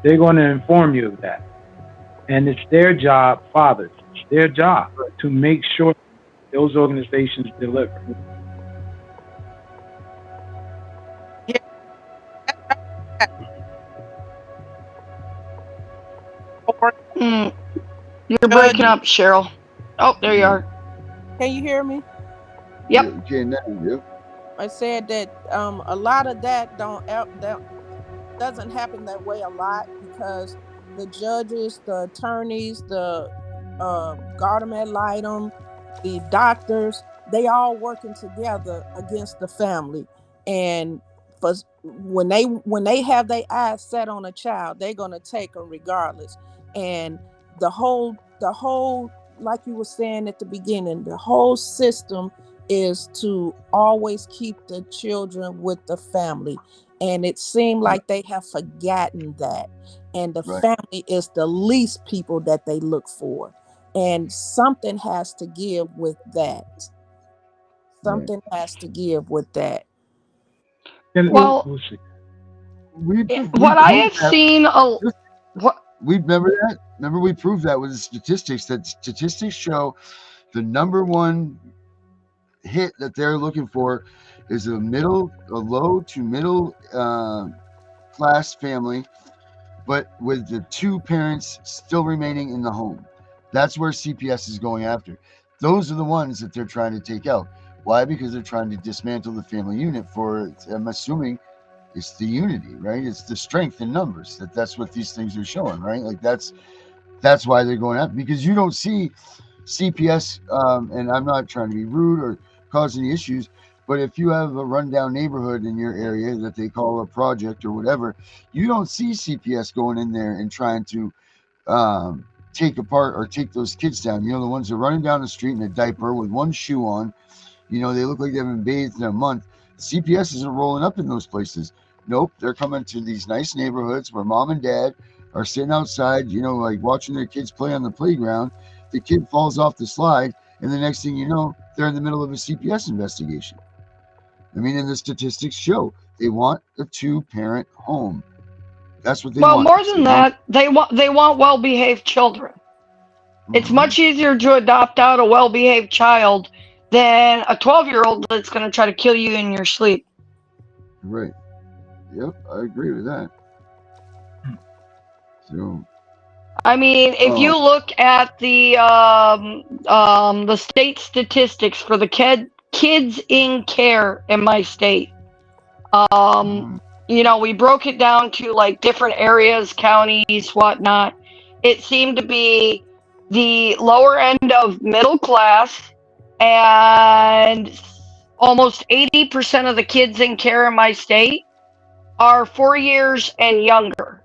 they're going to inform you of that. And it's their job, fathers, it's their job to make sure those organizations deliver. You're breaking up, Cheryl. Oh, there you are. Can you hear me? Yep. Okay, now, yep. I said that a lot of that doesn't happen that way a lot because the judges, the attorneys, the guard ad litem, the doctors, they all working together against the family. And for when they have their eyes set on a child, they're gonna take them regardless. And the whole like you were saying at the beginning, the whole system is to always keep the children with the family. And it seemed like they have forgotten that. And the family is the least people that they look for. And something has to give with that. Something has to give with that. Well, what I have seen, we remember that. Remember, we proved that with the statistics. That statistics show the number one hit that they're looking for is a low to middle class family, but with the two parents still remaining in the home. That's where CPS is going after. Those are the ones that they're trying to take out. Why? Because they're trying to dismantle the family unit for, I'm assuming, it's the unity, right? It's the strength in numbers. That's what these things are showing, right? Like that's why they're going after, because you don't see CPS, and I'm not trying to be rude or cause any issues, but if you have a rundown neighborhood in your area that they call a project or whatever, you don't see CPS going in there and trying to take apart or take those kids down. You know, the ones that are running down the street in a diaper with one shoe on, you know, they look like they haven't bathed in a month. CPS isn't rolling up in those places. Nope, they're coming to these nice neighborhoods where mom and dad are sitting outside, you know, like watching their kids play on the playground. The kid falls off the slide, and the next thing you know, they're in the middle of a CPS investigation. I mean, and the statistics show they want a two-parent home. That's what they want. Well, more than that, they want well-behaved children. It's much easier to adopt out a well-behaved child than a 12-year-old that's going to try to kill you in your sleep. Right. Yep, I agree with that. So, I mean, if you look at the state statistics for the kids in care in my state, you know, we broke it down to like different areas, counties, whatnot. It seemed to be the lower end of middle class, and almost 80% of the kids in care in my state are 4 years and younger.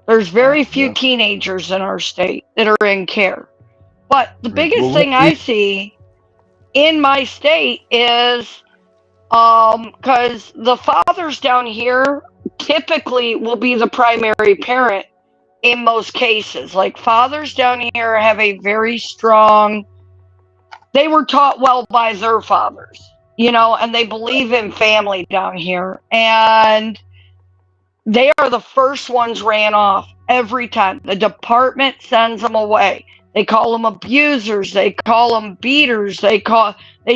There's very few teenagers in our state that are in care. But the biggest thing I see in my state is because the fathers down here typically will be the primary parent in most cases. Like, fathers down here have a very strong, they were taught well by their fathers, you know, and they believe in family down here. And they are the first ones ran off every time. The department sends them away. They call them abusers. They call them beaters. They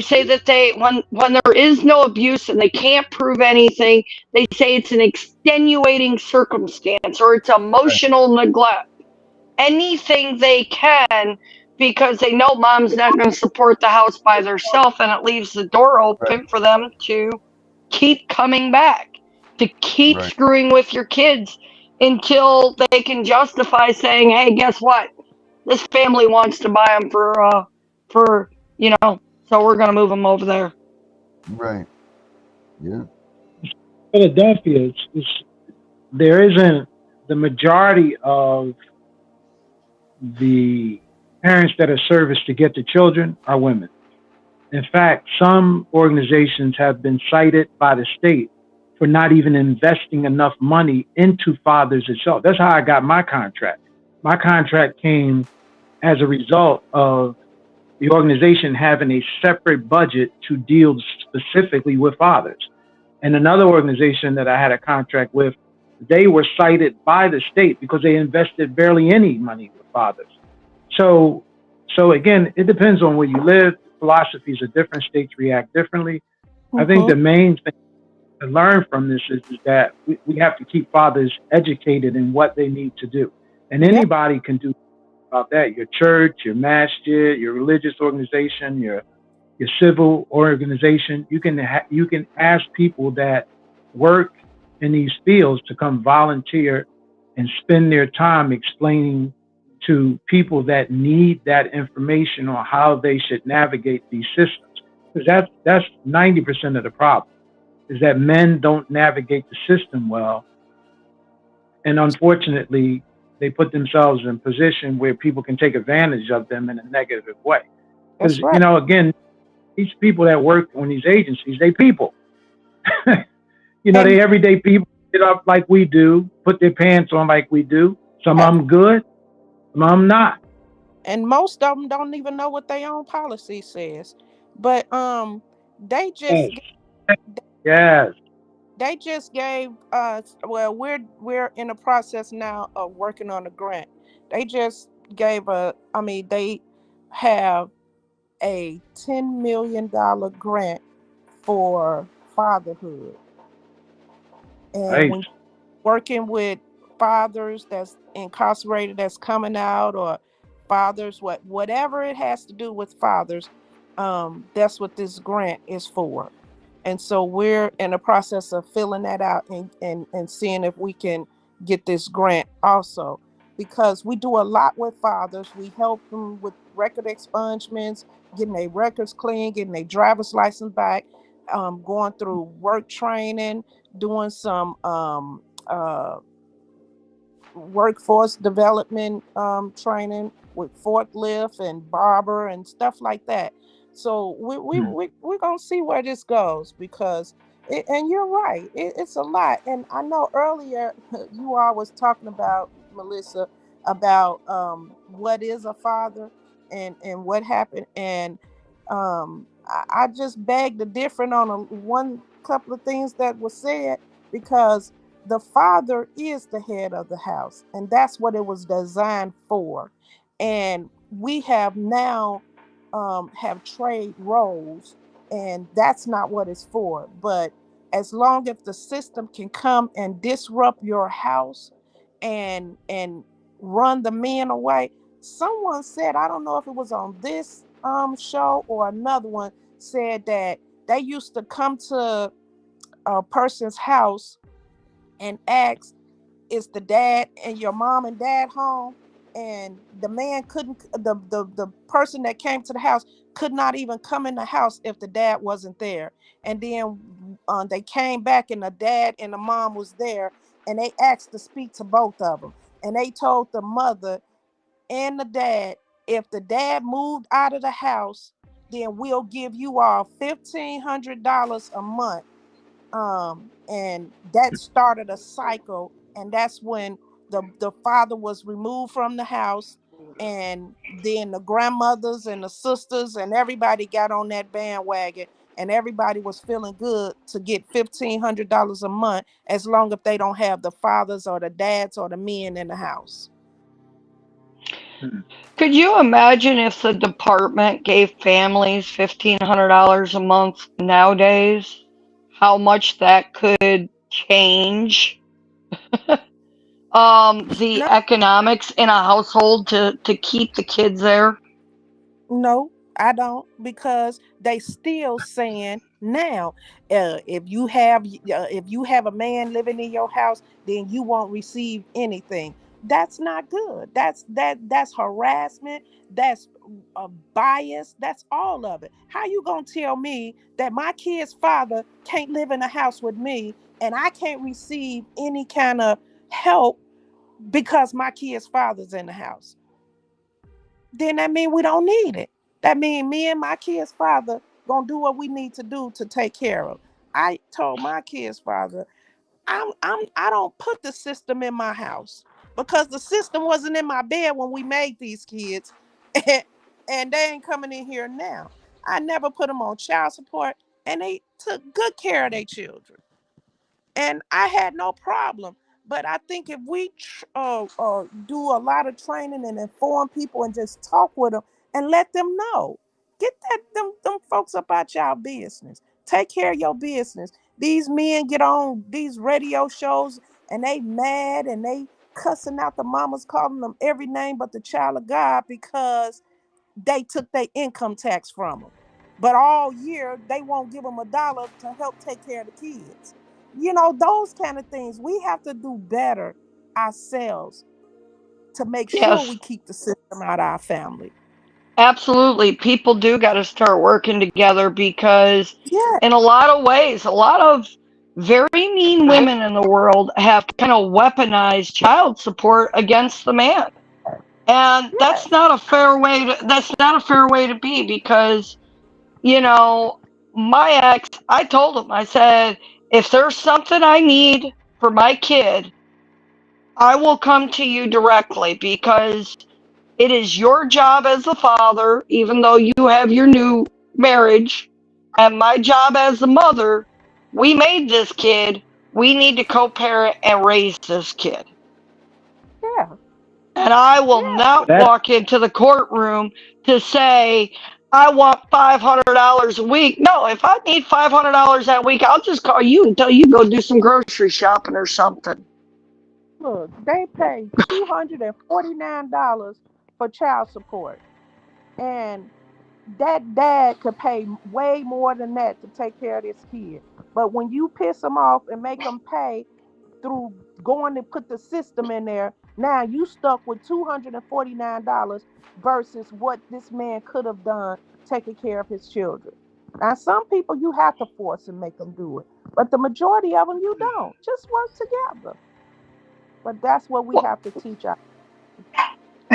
say that when there is no abuse and they can't prove anything, they say it's an extenuating circumstance or it's emotional neglect. Anything they can, because they know mom's not going to support the house by herself, and it leaves the door open for them to keep coming back, to keep screwing with your kids until they can justify saying, hey, guess what? This family wants to buy them for you know, so we're going to move them over there. Right. Yeah. Philadelphia, there isn't the majority of the parents that are serviced to get the children are women. In fact, some organizations have been cited by the state for not even investing enough money into fathers itself. That's how I got my contract. My contract came as a result of the organization having a separate budget to deal specifically with fathers. And another organization that I had a contract with they were cited by the state because they invested barely any money with fathers. So again, it depends on where you live. Philosophies of different states react differently. I think the main thing to learn from this is that we have to keep fathers educated in what they need to do. And anybody can do about that. Your church, your masjid, your religious organization, your civil organization. You can ask people that work in these fields to come volunteer and spend their time explaining to people that need that information on how they should navigate these systems. Because that's 90% of the problem, is that men don't navigate the system well. And unfortunately, they put themselves in a position where people can take advantage of them in a negative way. Because, That's right. Again, these people that work on these agencies, they people. They everyday people get up like we do, put their pants on like we do. Some of them good, some of them not. And most of them don't even know what their own policy says. But they just Yes. they just gave us, well, we're in the process now of working on a grant. They just gave they have a $10 million grant for fatherhood. And when working with fathers that's incarcerated, that's coming out, or fathers, whatever it has to do with fathers, that's what this grant is for. And so we're in the process of filling that out and seeing if we can get this grant also, because we do a lot with fathers. We help them with record expungements, getting their records clean, getting their driver's license back, going through work training, doing some workforce development training with forklift and barber and stuff like that. So we're gonna see where this goes, because and you're right, it's a lot. And I know earlier you all was talking about, Melissa, about what is a father and what happened. And I just beg to differ on one couple of things that were said, because the father is the head of the house, and that's what it was designed for. And we have now have trade roles, and that's not what it's for. But as long as the system can come and disrupt your house and run the men away. Someone said, I don't know if it was on this show or another one, said that they used to come to a person's house and ask, is the dad and your mom and dad home? And the man couldn't, the person that came to the house could not even come in the house if the dad wasn't there. And then they came back and the dad and the mom was there, and they asked to speak to both of them. And they told the mother and the dad, if the dad moved out of the house, then we'll give you all $1,500 a month. And that started a cycle, and that's when the father was removed from the house, and then the grandmothers and the sisters and everybody got on that bandwagon, and everybody was feeling good to get $1,500 a month, as long as they don't have the fathers or the dads or the men in the house. Could you imagine if the department gave families $1,500 a month nowadays? How much that could change the economics in a household to keep the kids there? No, I don't, because they still saying now, if you have a man living in your house, then you won't receive anything. That's not good. That's harassment. That's a bias. That's all of it. How you gonna tell me that my kid's father can't live in a house with me and I can't receive any kind of help because my kid's father's in the house? Then that means we don't need it. That means me and my kid's father gonna do what we need to do to take care of. I told my kid's father, I don't put the system in my house, because the system wasn't in my bed when we made these kids, and they ain't coming in here now. I never put them on child support, and they took good care of their children. And I had no problem But I think if we do a lot of training and inform people and just talk with them and let them know, get them folks up out y'all business. Take care of your business. These men get on these radio shows and they mad and they cussing out the mamas, calling them every name but the child of God because they took their income tax from them. But all year they won't give them $1 to help take care of the kids. You know, those kind of things. We have to do better ourselves to make sure Yes, we keep the system out of our family. absolutely. People do got to start working together because, Yeah, in a lot of ways, a lot of very mean women in the world have kind of weaponized child support against the man. And yeah. that's not a fair way to be because, you know, my ex, I told him, I said, if there's something I need for my kid, I will come to you directly because it is your job as the father, even though you have your new marriage, and my job as the mother. We made this kid. We need to co parent and raise this kid. Yeah, And I will yeah. Well, not that walk into the courtroom to say, I want $500 a week. No, if I need $500 that week, I'll just call you and tell you go do some grocery shopping or something. Look, they pay $249 for child support, and that dad could pay way more than that to take care of this kid. But when you piss them off and make them pay through going to put the system in there, now you stuck with $249 versus what this man could have done taking care of his children. Now, some people you have to force and make them do it, but the majority of them you don't. Just work together. But that's what we Well, have to teach our.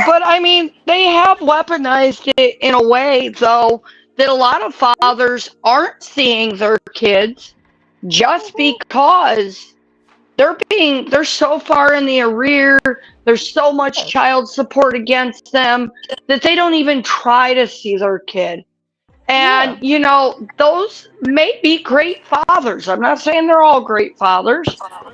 but I mean, they have weaponized it in a way, though, that a lot of fathers aren't seeing their kids just Mhm. because they're so far in the arrear, there's so much Yes, child support against them that they don't even try to see their kid. yeah. And those may be great fathers. I'm not saying they're all great fathers,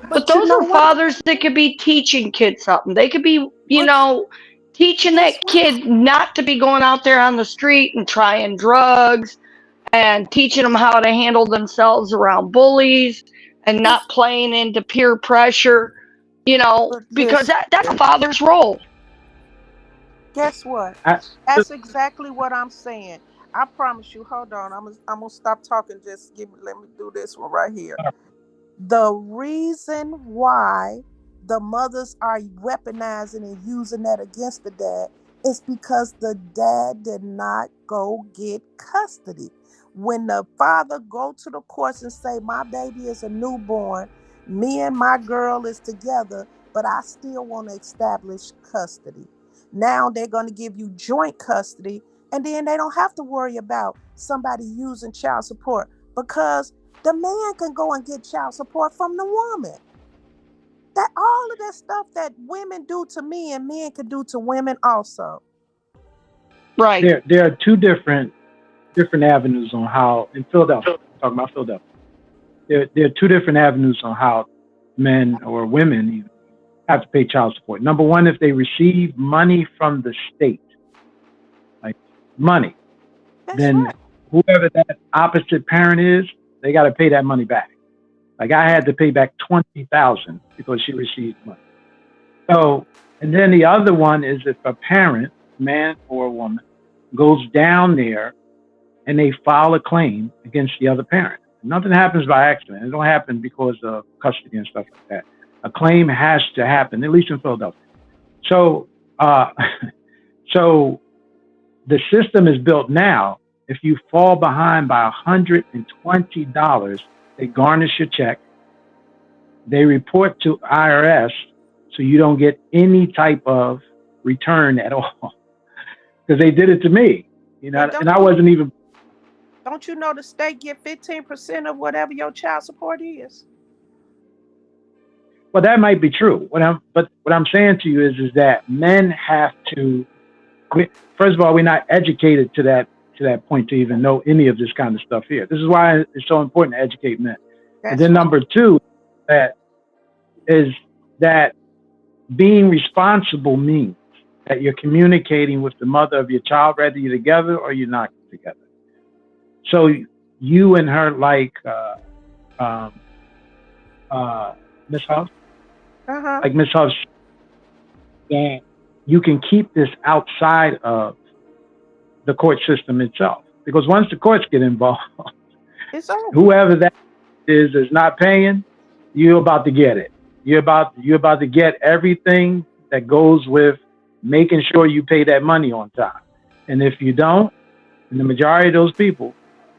but But you those know are what? fathers that could be teaching kids something. They could be, But teaching guess that what? kid not to be going out there on the street and trying drugs and teaching them how to handle themselves around bullies and not Guess, playing into peer pressure, but because listen, that's a father's role. guess what? I, That's exactly what I'm saying. I promise you. Hold on. I'm gonna stop talking. Just let me do this one right here. The reason why the mothers are weaponizing and using that against the dad is because the dad did not go get custody. When the father go to the courts and say my baby is a newborn, me and my girl is together, but I still want to establish custody. Now they're going to give you joint custody, and then they don't have to worry about somebody using child support because the man can go and get child support from the woman. That all of that stuff that women do to men can do to women also. Right. there are two different avenues on how in Philadelphia. I'm talking about Philadelphia. There are two different avenues on how men or women even have to pay child support. Number one, if they receive money from the state, like money, That's then right. whoever that opposite parent is, they got to pay that money back. Like I had to pay back $20,000 because she received money. So, and then the other one is if a parent, man or a woman, goes down there and they file a claim against the other parent. Nothing happens by accident. It don't happen because of custody and stuff like that. A claim has to happen, at least in Philadelphia. So, so the system is built now. If you fall behind by $120, they garnish your check. They report to IRS, so you don't get any type of return at all. Because they did it to me, And and I wasn't even. don't you know the state get 15% of whatever your child support is? Well, that might be true. What I'm saying to you is that men have to. First of all, we're not educated to that point to even know any of this kind of stuff here. This is why it's so important to educate men. And That's then right. number two, that is that being responsible means that you're communicating with the mother of your child, whether you're together or you're not together. So you and her, like Miss House, like Miss House, that you can keep this outside of the court system itself. Because once the courts get involved, whoever that is not paying, you're about to get it. You're about to get everything that goes with making sure you pay that money on time. And if you don't, and the majority of those people,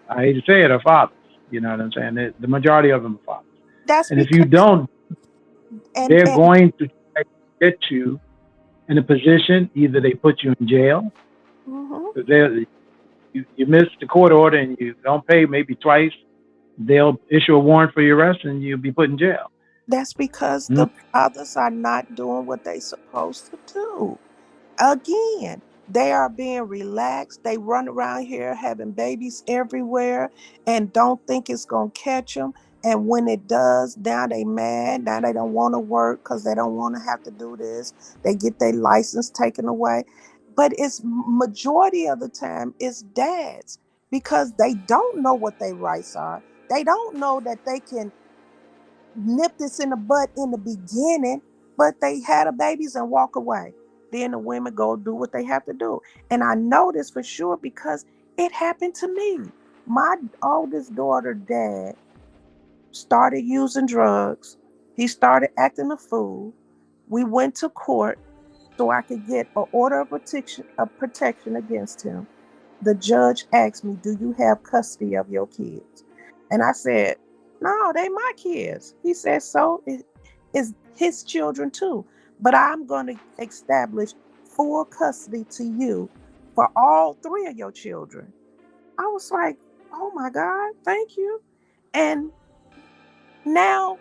I hate to say it, are fathers. You know what I'm saying? The majority of them are fathers. And if you don't, they're going to try to get you in a position, either they put you in jail, you miss the court order and you don't pay maybe twice, they'll issue a warrant for your arrest and you'll be put in jail. That's because the fathers are not doing what they're supposed to do. Again, they are being relaxed. They run around here having babies everywhere and don't think it's going to catch them. And when it does, now they mad. Now they don't want to work because they don't want to have to do this. They get their license taken away. But it's majority of the time it's dads because they don't know what their rights are. They don't know that they can nip this in the butt in the beginning, but they had a babies and walk away. Then the women go do what they have to do. And I know this for sure because it happened to me. My oldest daughter, dad, started using drugs. He started acting a fool. We went to court so I could get an order of protection against him. The judge asked me, do you have custody of your kids? And I said, no, they my kids. He said, so it's his children too. But I'm going to establish full custody to you for all three of your children. I was like, oh my God, thank you. And now,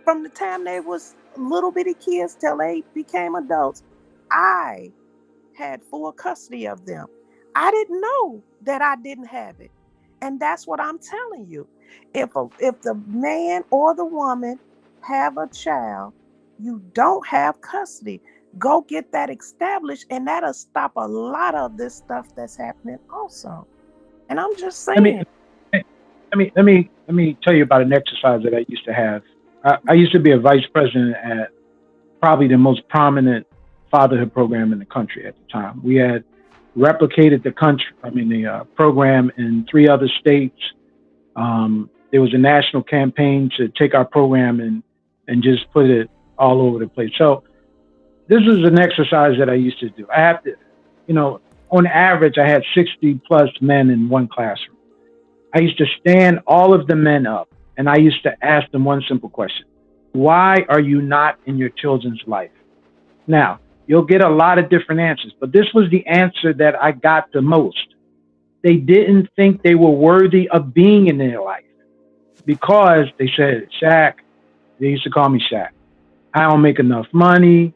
from the time they was little bitty kids till they became adults, I had full custody of them. I didn't know that I didn't have it. And that's what I'm telling you. If the man or the woman have a child, you don't have custody. Go get that established, and that'll stop a lot of this stuff that's happening also. And I'm just saying. Let me tell you about an exercise that I used to have. I used to be a vice president at probably the most prominent fatherhood program in the country at the time. We had replicated the program in 3 other states. There was a national campaign to take our program and just put it all over the place. So this is an exercise that I used to do. I have to, on average, I had 60 plus men in one classroom. I used to stand all of the men up and I used to ask them one simple question. Why are you not in your children's life? Now, you'll get a lot of different answers, but this was the answer that I got the most. They didn't think they were worthy of being in their life because they said, Shaq, they used to call me Shaq. I don't make enough money.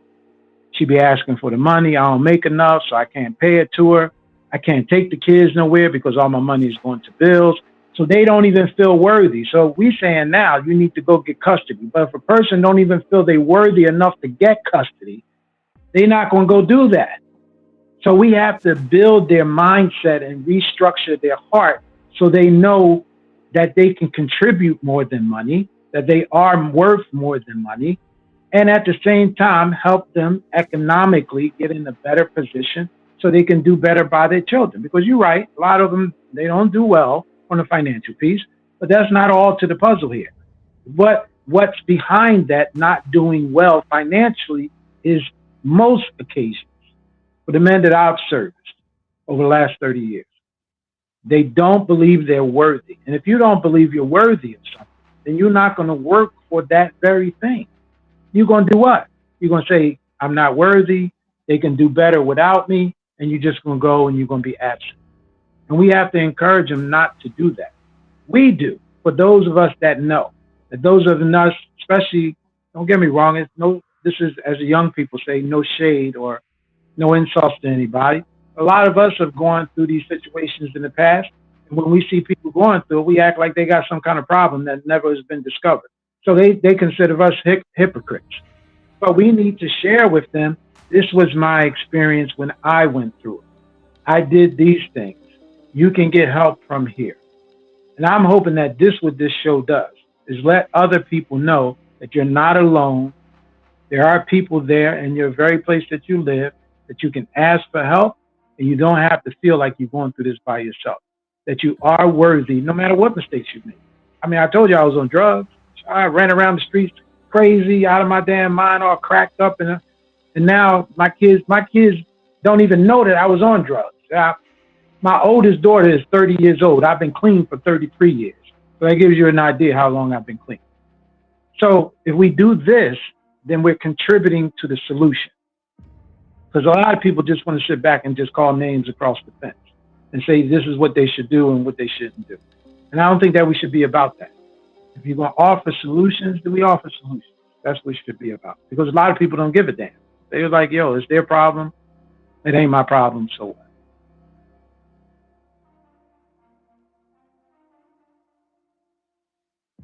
She'd be asking for the money. I don't make enough, so I can't pay it to her. I can't take the kids nowhere because all my money is going to bills. So they don't even feel worthy. So we saying now you need to go get custody. But if a person don't even feel they worthy enough to get custody, they're not going to go do that. So we have to build their mindset and restructure their heart so they know that they can contribute more than money, that they are worth more than money, and at the same time help them economically get in a better position so they can do better by their children. Because you're right, a lot of them, they don't do well on the financial piece, but that's not all to the puzzle here. What's behind that not doing well financially is most occasions for the men that I've serviced over the last 30 years. They don't believe they're worthy. And if you don't believe you're worthy of something, then you're not going to work for that very thing. You're going to do what? You're going to say, I'm not worthy. They can do better without me. And you're just going to go and you're going to be absent. And we have to encourage them not to do that. We do, for those of us that know. That those of us, especially, don't get me wrong, this is, as the young people say, no shade or no insults to anybody. A lot of us have gone through these situations in the past. And when we see people going through it, we act like they got some kind of problem that never has been discovered. So they consider us hypocrites. But we need to share with them, this was my experience when I went through it. I did these things. You can get help from here. And I'm hoping that what this show does, is let other people know that you're not alone. There are people there in your very place that you live that you can ask for help, and you don't have to feel like you're going through this by yourself. That you are worthy, no matter what mistakes you make. I mean, I told you I was on drugs. I ran around the streets crazy, out of my damn mind, all cracked up, and now my kids don't even know that I was on drugs. My oldest daughter is 30 years old. I've been clean for 33 years. So that gives you an idea how long I've been clean. So if we do this, then we're contributing to the solution. Because a lot of people just want to sit back and just call names across the fence and say this is what they should do and what they shouldn't do. And I don't think that we should be about that. If you're going to offer solutions, then we offer solutions. That's what it should be about. Because a lot of people don't give a damn. They're like, yo, it's their problem. It ain't my problem, so what?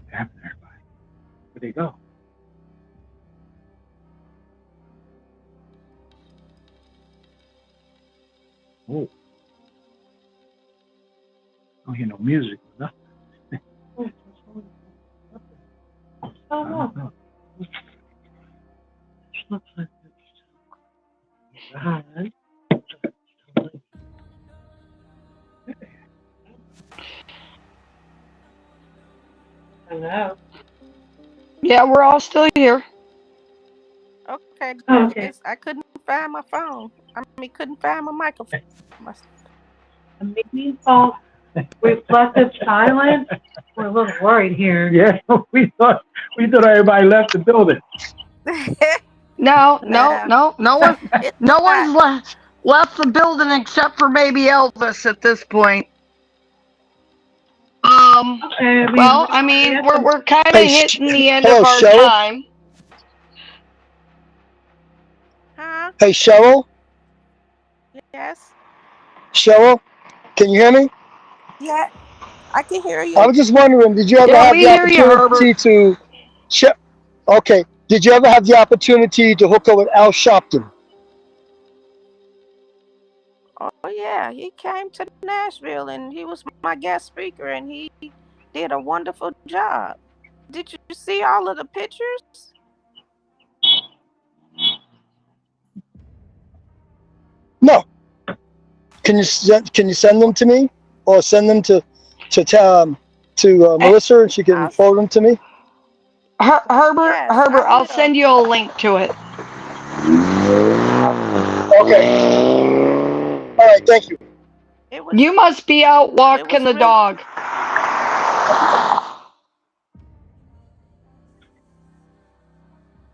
What happened to everybody? Where'd they go? Oh. I don't hear no music or nothing. I don't know. It looks like it's high. Hello. Yeah, we're all still here. Okay, Okay. I couldn't find my phone. Couldn't find my microphone. Maybe all reflective silence. We're a little worried here. Yeah, we thought everybody left the building. No one's left the building except for maybe Elvis at this point. Well, I mean, we're kind of hitting the end of our time. Huh? Hey, Cheryl? Yes. Cheryl, can you hear me? Yeah, I can hear you. I was just wondering, did you ever have the opportunity to... Okay, did you ever have the opportunity to hook up with Al Sharpton? Oh yeah, he came to Nashville and he was my guest speaker and he did a wonderful job. Did you see all of the pictures? No. Can you send them to me, or send them to Melissa, and she can forward them to me? Herbert, Yes, I'll send you a link to it. Okay. All right, thank you. You must be out walking the dog.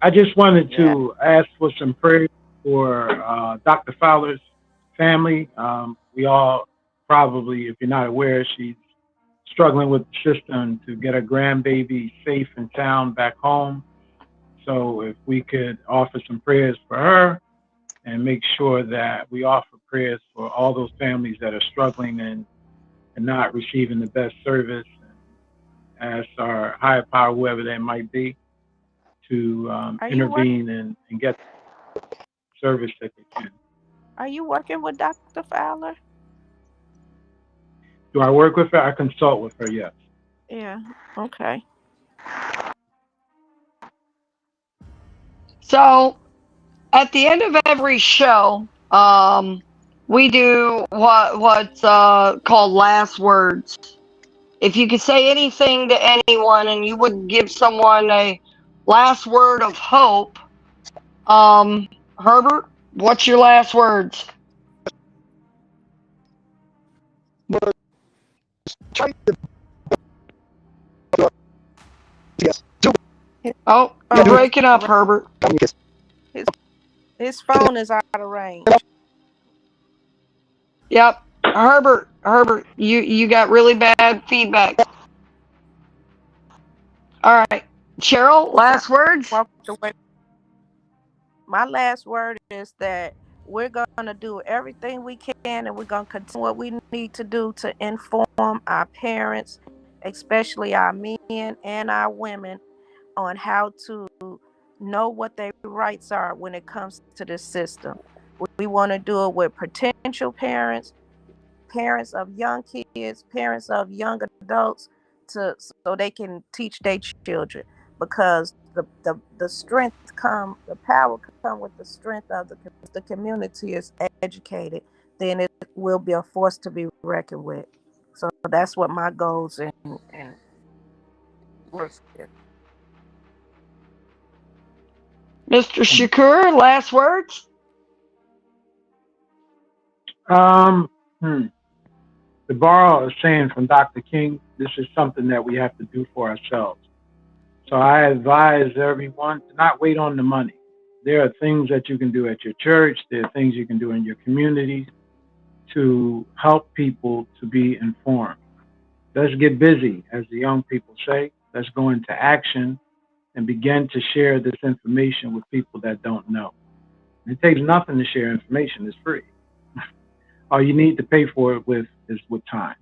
I just wanted to ask for some prayers for Dr. Fowler's family. We all probably, if you're not aware, she's struggling with the system to get her grandbaby safe and sound back home. So if we could offer some prayers for her and make sure that we offer prayers for all those families that are struggling and not receiving the best service, and ask our higher power, whoever that might be, to intervene and get the service that they can. Are you working with Dr. Fowler? Do I work with her? I consult with her, yes. Yeah, okay. So, at the end of every show, we do what's called last words. If you could say anything to anyone and you would give someone a last word of hope, Herbert, what's your last words? Oh, you're breaking up, Herbert. His phone is out of range. Yep. Herbert, you got really bad feedback. All right. Cheryl, last words? My last word is that we're going to do everything we can, and we're going to continue what we need to do to inform our parents, especially our men and our women, on how to know what their rights are when it comes to this system. We want to do it with potential parents, parents of young kids, parents of young adults, so they can teach their children, because the strength the power come with the strength of the community is educated, then it will be a force to be reckoned with. So that's what my goals and work is. Mr. Shakur, last words? To borrow a saying from Dr. King, this is something that we have to do for ourselves. So I advise everyone to not wait on the money. There are things that you can do at your church. There are things you can do in your communities to help people to be informed. Let's get busy, as the young people say. Let's go into action and begin to share this information with people that don't know. It takes nothing to share information. It's free. All you need to pay for it is with time.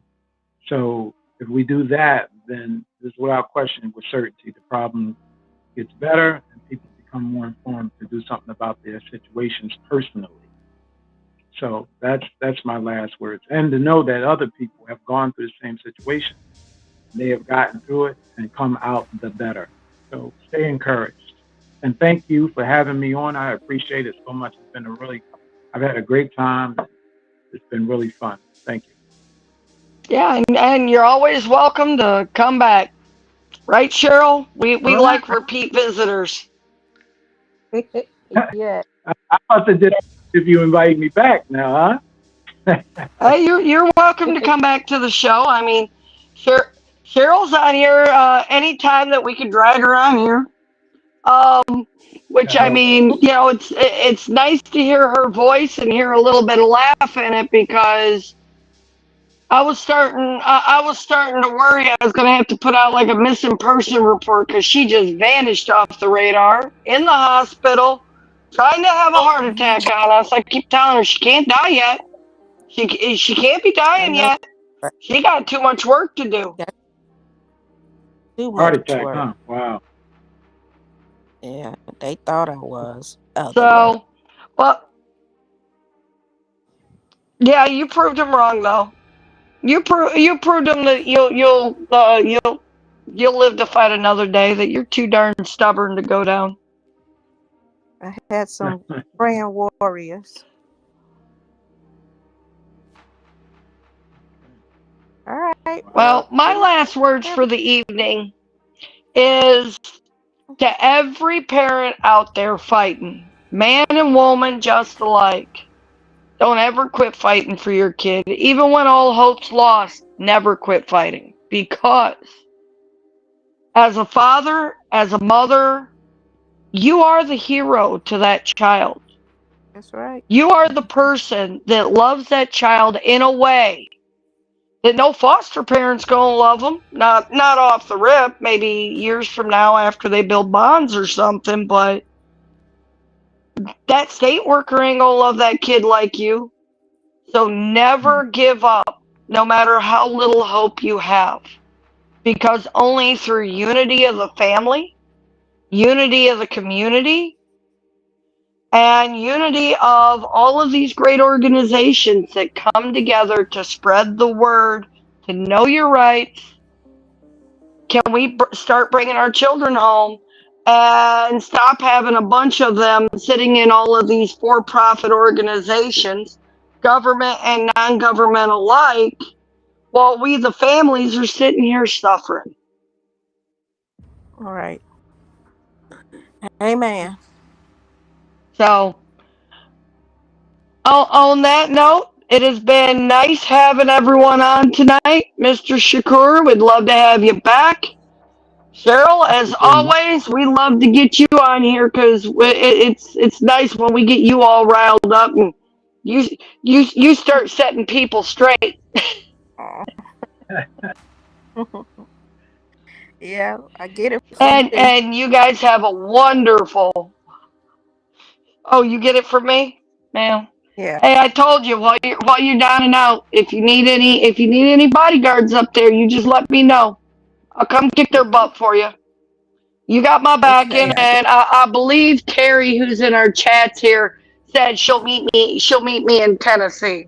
So if we do that, then there's without question, with certainty, the problem gets better and people become more informed to do something about their situations personally. So that's my last words. And to know that other people have gone through the same situation. They have gotten through it and come out the better. So stay encouraged. And thank you for having me on. I appreciate it so much. I've had a great time. It's been really fun. Thank you. Yeah, and you're always welcome to come back. Right, Cheryl? We like repeat visitors. Yeah. I must have did if you invite me back now, huh? Hey, you're welcome to come back to the show. I mean, Cheryl's on here anytime that we can drag her on here. Which I mean, you know, it's nice to hear her voice and hear a little bit of laugh in it, because I was starting to worry I was going to have to put out like a missing person report, because she just vanished off the radar in the hospital, trying to have a heart attack on us. I keep telling her she can't die yet. She can't be dying yet. She got too much work to do. Heart attack, huh? Wow. Yeah, they thought I was. So, well, yeah, you proved them wrong, though. You proved them that you'll live to fight another day. That you're too darn stubborn to go down. I had some praying warriors. All right. Well, my last words for the evening is to every parent out there fighting, man and woman just alike. Don't ever quit fighting for your kid. Even when all hope's lost, never quit fighting. Because as a father, as a mother, you are the hero to that child. That's right. You are the person that loves that child in a way that no foster parent's gonna love them. Not off the rip, maybe years from now after they build bonds or something, but that state worker ain't gonna love that kid like you. So never give up, no matter how little hope you have. Because only through unity of the family, unity of the community, and unity of all of these great organizations that come together to spread the word, to know your rights, can we start bringing our children home and stop having a bunch of them sitting in all of these for-profit organizations, government and non-government alike, while we, the families, are sitting here suffering. All right. Amen. So, on that note, it has been nice having everyone on tonight. Mr. Shakur, we'd love to have you back. Cheryl, as always, we love to get you on here, because it's nice when we get you all riled up and you start setting people straight. Yeah, I get it. And you guys have a wonderful. Oh, you get it from me, ma'am. Yeah. Hey, I told you while you're down and out, if you need any bodyguards up there, you just let me know. I'll come kick their butt for you. You got my back in, and I believe Carrie, who's in our chats here, said she'll meet me. She'll meet me in Tennessee.